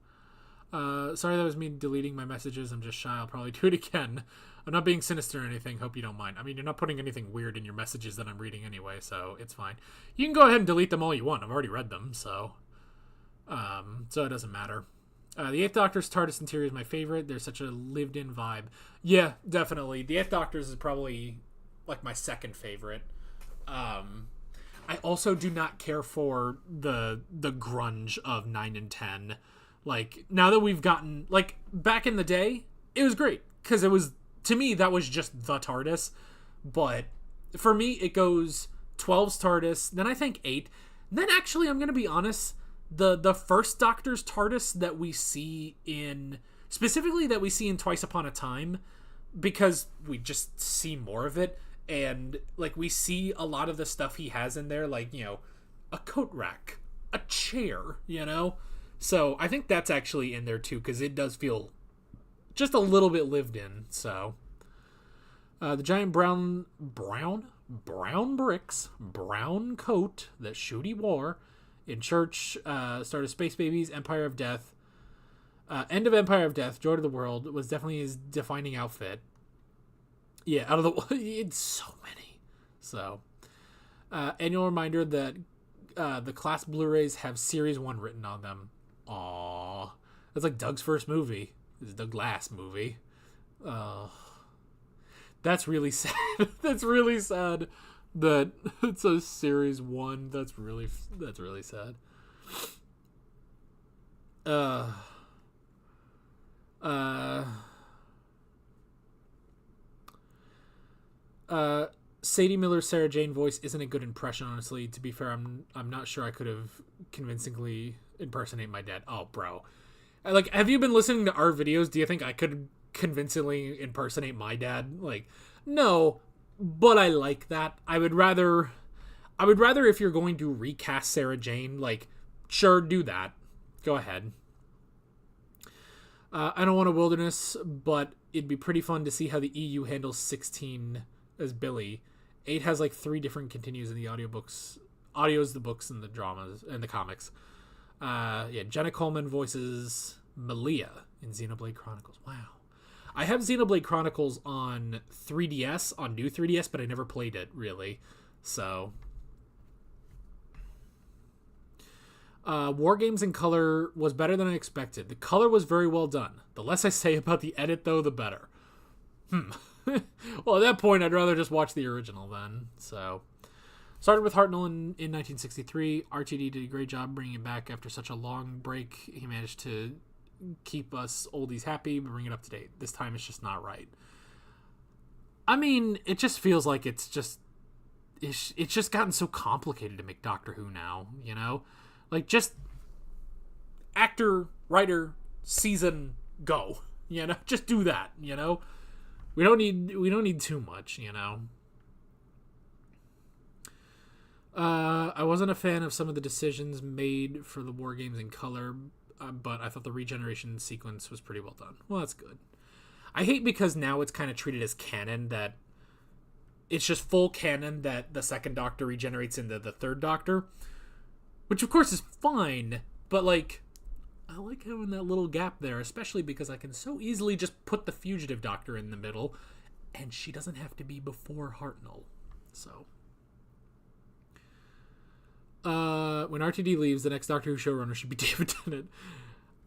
Sorry that was me deleting my messages. I'm just shy. I'll probably do it again. I'm not being sinister or anything. Hope you don't mind. I mean, you're not putting anything weird in your messages that I'm reading anyway, so it's fine. You can go ahead and delete them all you want. I've already read them, so it doesn't matter. The Eighth Doctor's TARDIS interior is my favorite. There's such a lived-in vibe. Yeah, definitely. The Eighth Doctor's is probably like my second favorite. I also do not care for the grunge of 9 and 10. Like, now that we've gotten, like, back in the day, it was great. Because it was, to me, that was just the TARDIS. But for me, it goes 12's TARDIS, then I think 8. Then actually, I'm going to be honest, the first Doctor's TARDIS that we see in, specifically that we see in Twice Upon a Time, because we just see more of it. And, like, we see a lot of the stuff he has in there, like, you know, a coat rack, a chair, you know? So I think that's actually in there too, because it does feel just a little bit lived in. So the giant brown bricks, brown coat that Shooty wore in church, started Space Babies, Empire of Death, end of Empire of Death, Joy to the World was definitely his defining outfit. Yeah, out of the it's so many. So annual reminder that the Class Blu-rays have Series 1 written on them. Aww. That's like Doug's first movie. This is Doug's last movie. That's really sad. That's really sad that it's a series 1. That's really sad. Uh uh uh Sadie Miller's Sarah Jane voice isn't a good impression, honestly. To be fair, I'm not sure I could have convincingly impersonate my dad. Oh, bro. Like, have you been listening to our videos? Do you think I could convincingly impersonate my dad? Like, no, but I like that. I would rather if you're going to recast Sarah Jane, like, sure, do that. Go ahead. I don't want a wilderness, but it'd be pretty fun to see how the EU handles 16 as Billy. 8 has like 3 different continues in the audios, the books, and the dramas and the comics. Yeah, Jenna Coleman voices Malia in Xenoblade Chronicles. Wow. I have Xenoblade Chronicles on 3DS, on new 3DS, but I never played it, really. So, War Games in color was better than I expected. The color was very well done. The less I say about the edit, though, the better. Well, at that point, I'd rather just watch the original then. So, started with Hartnell in 1963. RTD did a great job bringing it back after such a long break. He managed to keep us oldies happy, but bring it up to date. This time, it's just not right. I mean, it just feels like it's just gotten so complicated to make Doctor Who now, you know? Like, just actor, writer, season, go. You know? Just do that, you know? We don't need too much, you know? I wasn't a fan of some of the decisions made for the War Games in color, but I thought the regeneration sequence was pretty well done. Well, that's good. I hate because now it's kind of treated as canon, that it's just full canon that the second Doctor regenerates into the third Doctor, which of course is fine, but like, I like having that little gap there, especially because I can so easily just put the fugitive Doctor in the middle, and she doesn't have to be before Hartnell. So, when RTD leaves, the next Doctor Who showrunner should be David Tennant.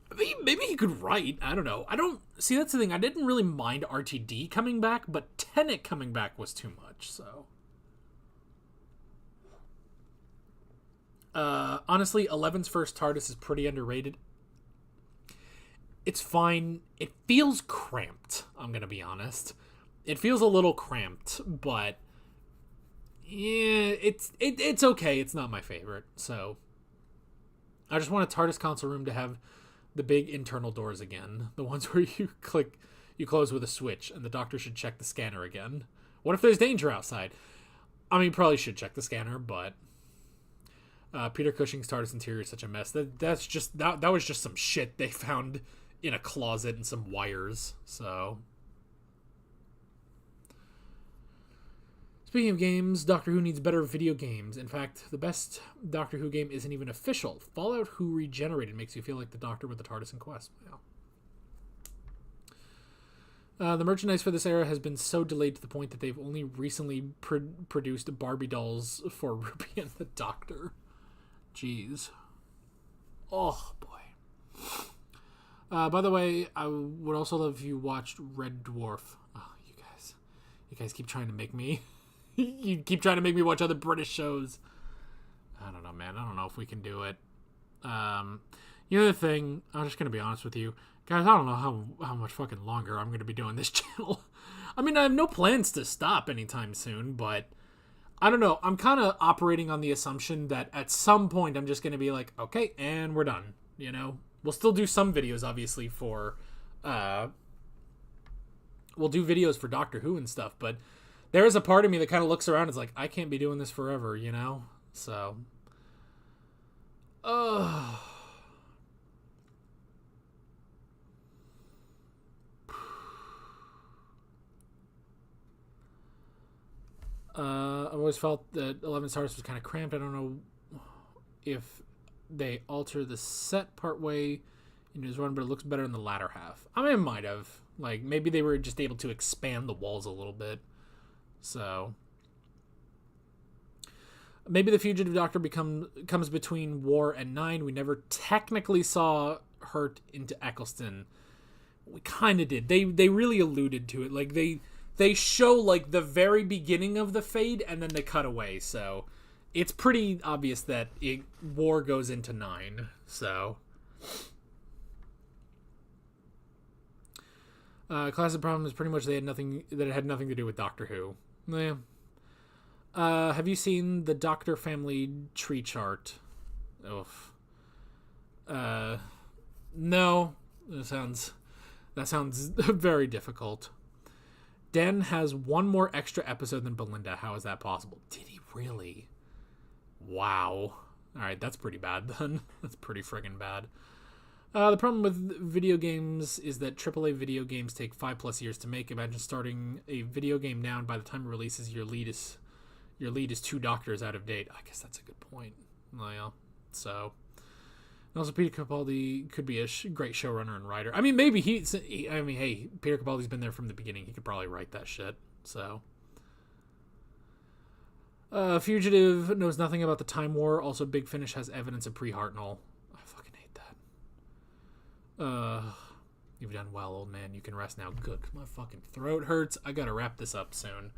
I mean, maybe he could write. I don't know. See, that's the thing. I didn't really mind RTD coming back, but Tennant coming back was too much. So, honestly, 11's first TARDIS is pretty underrated. It's fine. It feels cramped, I'm going to be honest. It feels a little cramped, but yeah, it's okay. It's not my favorite. So, I just want a TARDIS console room to have the big internal doors again. The ones where you close with a switch, and the Doctor should check the scanner again. What if there's danger outside? I mean, probably should check the scanner, but Peter Cushing's TARDIS interior is such a mess. That was just some shit they found in a closet and some wires. So, speaking of games, Doctor Who needs better video games. In fact, the best Doctor Who game isn't even official. Fallout Who Regenerated makes you feel like the Doctor with the TARDIS in Quest. Yeah. The merchandise for this era has been so delayed to the point that they've only recently produced Barbie dolls for Ruby and the Doctor. Jeez. Oh, boy. By the way, I would also love if you watched Red Dwarf. Oh, you guys keep trying to make me... you keep trying to make me watch other British shows. I don't know, man. I don't know if we can do it. The other thing, I'm just going to be honest with you. Guys, I don't know how much fucking longer I'm going to be doing this channel. I mean, I have no plans to stop anytime soon, but I don't know. I'm kind of operating on the assumption that at some point I'm just going to be like, okay, and we're done. You know? We'll still do some videos, obviously, for... we'll do videos for Doctor Who and stuff, but there is a part of me that kind of looks around and is like, I can't be doing this forever, you know? So... I've always felt that 11 Stars was kind of cramped. I don't know if they alter the set partway into his run, but it looks better in the latter half. I mean, it might have. Like, maybe they were just able to expand the walls a little bit. So, maybe the Fugitive Doctor comes between War and 9. We never technically saw Hurt into Eccleston. We kind of did. They really alluded to it. Like, they they show like the very beginning of the fade and then they cut away. So it's pretty obvious that war goes into 9. So classic problem is pretty much it had nothing to do with Doctor Who. Yeah. Have you seen the Doctor family tree chart? Oof. No. That sounds very difficult. Dan has one more extra episode than Belinda. How is that possible? Did he really? Wow. Alright, that's pretty bad then. That's pretty friggin' bad. The problem with video games is that AAA video games take 5+ years to make. Imagine starting a video game now, and by the time it releases, your lead is 2 Doctors out of date. I guess that's a good point. Well, so... And also, Peter Capaldi could be a great showrunner and writer. I mean, maybe hey, Peter Capaldi's been there from the beginning. He could probably write that shit. So... Fugitive knows nothing about the Time War. Also, Big Finish has evidence of pre-Hartnell. I fucking hate that. You've done well, old man. You can rest now. Good. My fucking throat hurts. I gotta wrap this up soon.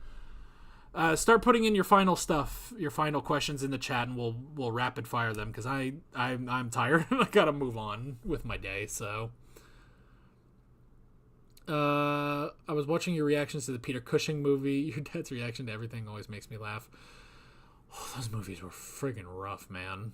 Start putting in your final stuff, your final questions in the chat, and we'll rapid fire them because I'm tired and I gotta move on with my day. So, I was watching your reactions to the Peter Cushing movie. Your dad's reaction to everything always makes me laugh. Oh, those movies were friggin' rough, man.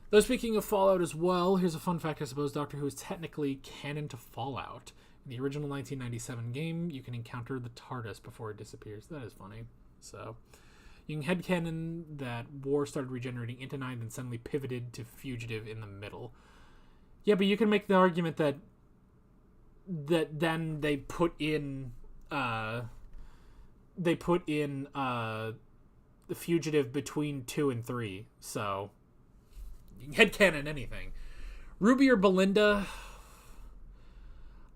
Though speaking of Fallout as well, here's a fun fact, I suppose. Doctor Who is technically canon to Fallout. In the original 1997 game, you can encounter the TARDIS before it disappears. That is funny. So, you can headcanon that War started regenerating into 9, then suddenly pivoted to Fugitive in the middle. Yeah, but you can make the argument that then they put in the Fugitive between 2 and 3. So, you can headcanon anything. Ruby or Belinda...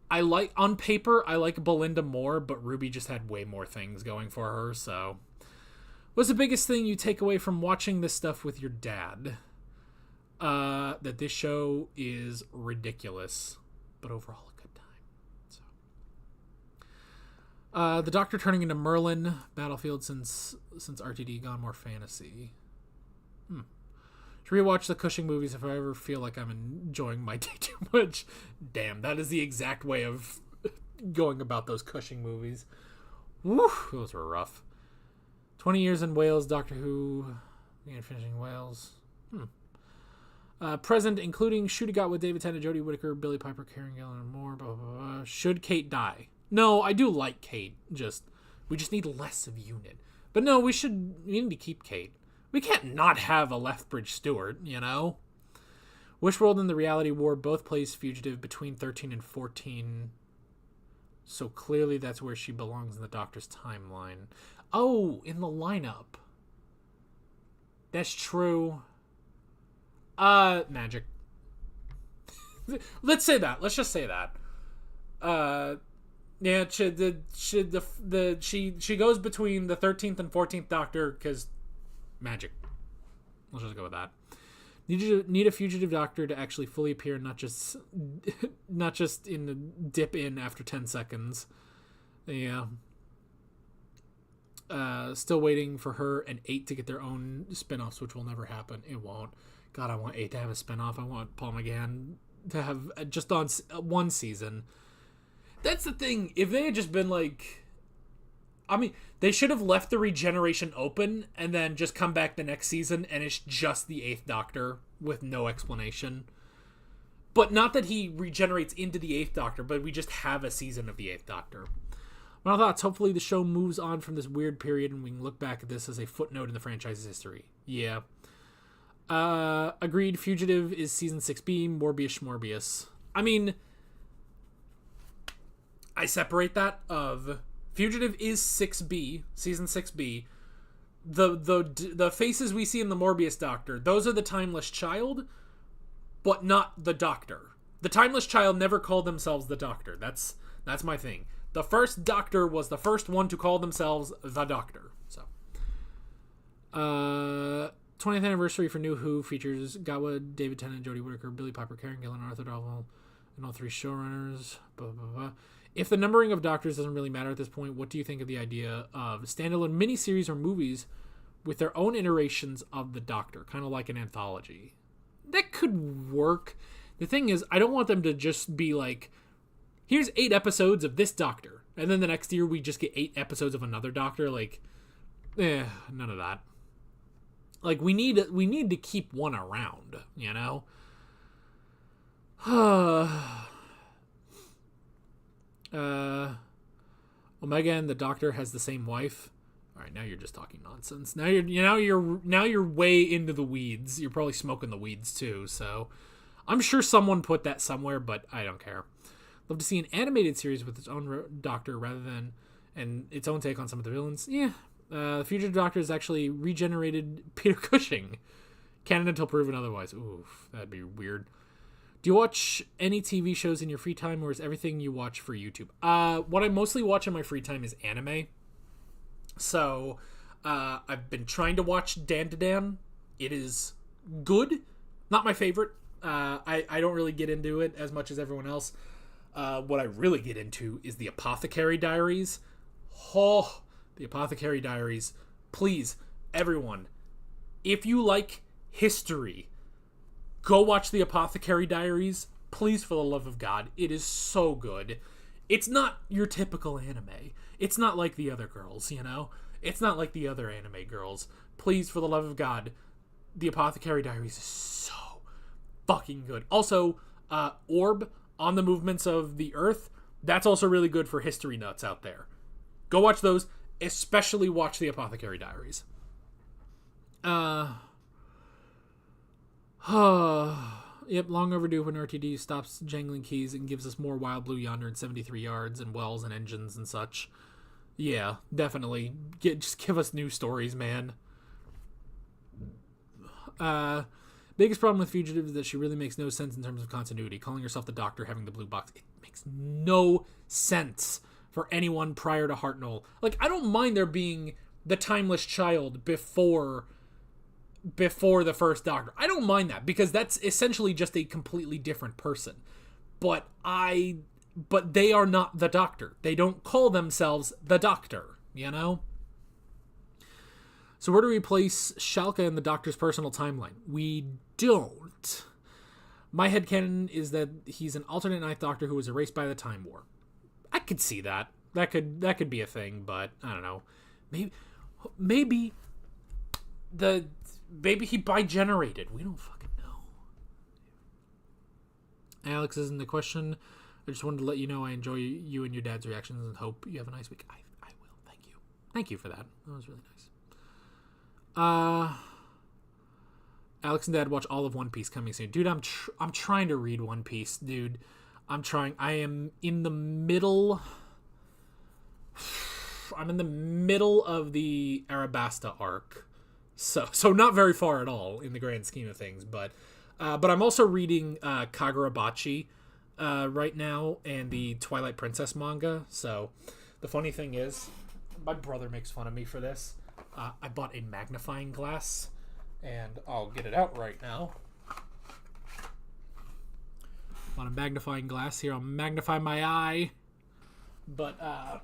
on paper, I like Belinda more, but Ruby just had way more things going for her, so... What's the biggest thing you take away from watching this stuff with your dad? That this show is ridiculous, but overall a good time. So, the Doctor turning into Merlin, Battlefield since RTD gone more fantasy. Rewatch the Cushing movies if I ever feel like I'm enjoying my day too much. Damn, that is the exact way of going about those Cushing movies. Woo, those were rough. 20 years in Wales, Doctor Who, finishing Wales. Present, including Shooty Got with David Tennant, Jodie Whittaker, Billy Piper, Karen Gillan, and more. Blah, blah, blah. Should Kate die? No, I do like Kate. We just need less of Unit. But no, we need to keep Kate. We can't not have a Lethbridge Stewart, you know? Wishworld and the Reality War both plays Fugitive between 13 and 14. So clearly that's where she belongs in the Doctor's timeline. Oh, in the lineup. That's true. Magic. Let's say that. Let's just say that. Yeah, she goes between the 13th and 14th Doctor because magic. Let's just go with that. Need a Fugitive Doctor to actually fully appear, not just in the dip in after 10 seconds. Yeah. Still waiting for her and 8 to get their own spin-offs, which will never happen. It won't. God, I want 8 to have a spin-off. I want Paul McGann to have just on one season. That's the thing. If they had just been like... I mean, they should have left the regeneration open and then just come back the next season and it's just the 8th Doctor with no explanation. But not that he regenerates into the 8th Doctor, but we just have a season of the 8th Doctor. My thoughts, hopefully the show moves on from this weird period and we can look back at this as a footnote in the franchise's history. Yeah. Agreed, Fugitive is season 6B, Morbius. I mean, I separate that of... Fugitive is 6B, season 6B. The faces we see in the Morbius Doctor, those are the Timeless Child, but not the Doctor. The Timeless Child never called themselves the Doctor. That's my thing. The first Doctor was the first one to call themselves the Doctor. So, 20th anniversary for New Who features Gawa, David Tennant, Jodie Whittaker, Billy Piper, Karen Gillan, Arthur Darvill, and all 3 showrunners. Blah, blah, blah. If the numbering of doctors doesn't really matter at this point, what do you think of the idea of standalone miniseries or movies with their own iterations of the Doctor, kind of like an anthology? That could work. The thing is, I don't want them to just be like, here's 8 episodes of this Doctor, and then the next year we just get 8 episodes of another Doctor. Like, none of that. Like, we need to keep one around, you know? Omega and the Doctor has the same wife. All right, now you're just talking nonsense. Now you're way into the weeds. You're probably smoking the weeds too. So, I'm sure someone put that somewhere, but I don't care. Love to see an animated series with its own Doctor rather than and its own take on some of the villains. Yeah, the future Doctor is actually regenerated Peter Cushing. Canon until proven otherwise. Oof, that'd be weird. Do you watch any TV shows in your free time, or is everything you watch for YouTube? What I mostly watch in my free time is anime. So, I've been trying to watch Dan to Dan. It is good. Not my favorite. I don't really get into it as much as everyone else. What I really get into is the Apothecary Diaries. Oh, the Apothecary Diaries. Please, everyone, if you like history, go watch the Apothecary Diaries. Please, for the love of God. It is so good. It's not your typical anime. It's not like the other girls, you know? It's not like the other anime girls. Please, for the love of God, the Apothecary Diaries is so fucking good. Also, Orb, On the Movements of the Earth, that's also really good for history nuts out there. Go watch those. Especially watch the Apothecary Diaries. Yep, long overdue when RTD stops jangling keys and gives us more Wild Blue Yonder and 73 yards and wells and engines and such. Yeah, definitely. Just give us new stories, man. Biggest problem with Fugitive is that she really makes no sense in terms of continuity. Calling herself the Doctor, having the blue box, it makes no sense for anyone prior to Hartnell. Like, I don't mind there being the Timeless Child before the first Doctor. I don't mind that, because that's essentially just a completely different person. But they are not the Doctor. They don't call themselves the Doctor, you know? So where do we place Schalke in the Doctor's personal timeline? We don't. My headcanon is that he's an alternate Ninth Doctor who was erased by the Time War. I could see that. That could be a thing, but I don't know. Maybe he bi-generated. We don't fucking know. Alex isn't the question. I just wanted to let you know I enjoy you and your dad's reactions and hope you have a nice week. I will. Thank you. Thank you for that. That was really nice. Alex and Dad watch all of One Piece coming soon. Dude, I'm trying to read One Piece, dude. I'm trying. I am in the middle. I'm in the middle of the Arabasta arc. So not very far at all in the grand scheme of things, but I'm also reading Kagurabachi right now and the Twilight Princess manga. So the funny thing is, my brother makes fun of me for this. I bought a magnifying glass, and I'll get it out right now. Bought a magnifying glass here. I'll magnify my eye. But I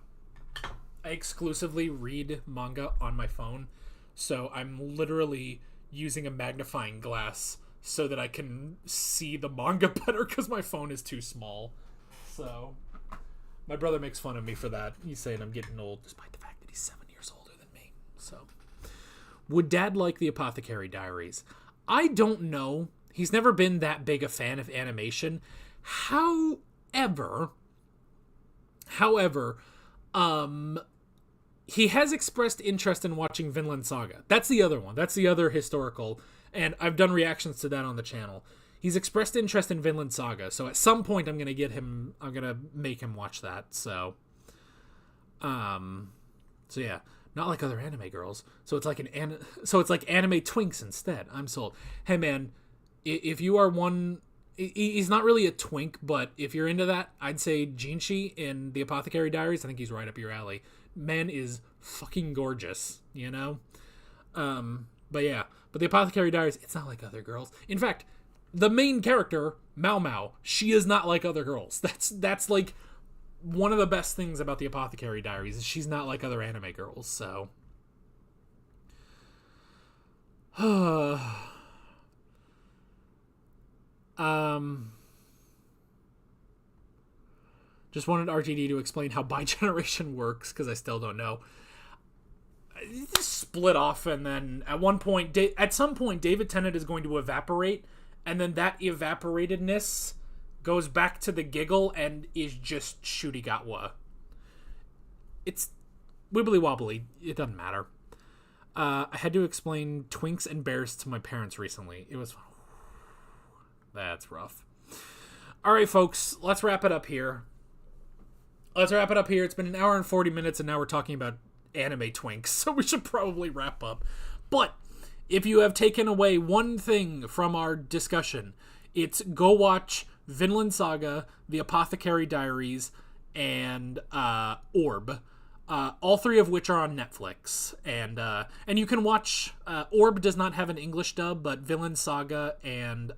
exclusively read manga on my phone. So I'm literally using a magnifying glass so that I can see the manga better because my phone is too small. So my brother makes fun of me for that. He's saying I'm getting old despite the fact that he's 7 years older than me. So would Dad like the Apothecary Diaries? I don't know. He's never been that big a fan of animation. However, he has expressed interest in watching Vinland Saga. That's the other one. That's the other historical, and I've done reactions to that on the channel. He's expressed interest in Vinland Saga, so at some point I'm gonna make him watch that. So yeah, not like other anime girls. So it's like anime twinks instead. I'm sold. Hey man, if you are one, he's not really a twink, but if you're into that, I'd say Jinshi in the Apothecary Diaries. I think he's right up your alley. Man is fucking gorgeous, you know? But the Apothecary Diaries, it's not like other girls. In fact, the main character, Mao Mao, she is not like other girls. That's like one of the best things about the Apothecary Diaries is she's not like other anime girls, so. Just wanted RTD to explain how bi-generation works, because I still don't know. It's split off, and then at some point, David Tennant is going to evaporate, and then that evaporatedness goes back to the giggle and is just Shurigatwa. It's wibbly wobbly. It doesn't matter. I had to explain Twinks and Bears to my parents recently. It was... That's rough. All right, folks, let's wrap it up here. It's been an hour and 40 minutes, and now we're talking about anime twinks, so we should probably wrap up. But if you have taken away one thing from our discussion, it's go watch Vinland Saga, The Apothecary Diaries, and Orb. All three of which are on Netflix, and you can watch. Orb does not have an English dub, but Vinland Saga and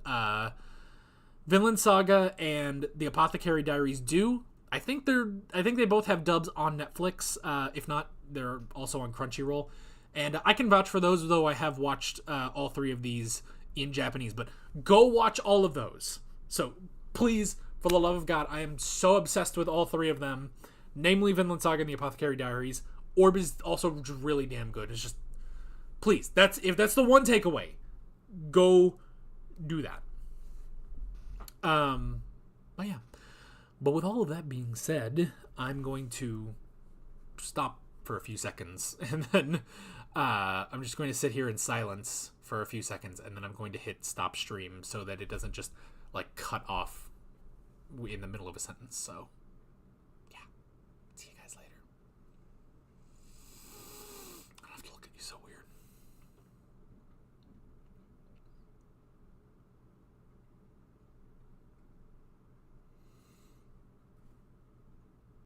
The Apothecary Diaries do. I think they both have dubs on Netflix. If not, they're also on Crunchyroll, and I can vouch for those. Though I have watched all three of these in Japanese, but go watch all of those. So please, for the love of God, I am so obsessed with all three of them. Namely, Vinland Saga and The Apothecary Diaries. Orb is also really damn good. It's just, please, if that's the one takeaway, go do that. But yeah. But with all of that being said, I'm going to stop for a few seconds, and then I'm just going to sit here in silence for a few seconds, and then I'm going to hit stop stream so that it doesn't just like cut off in the middle of a sentence. So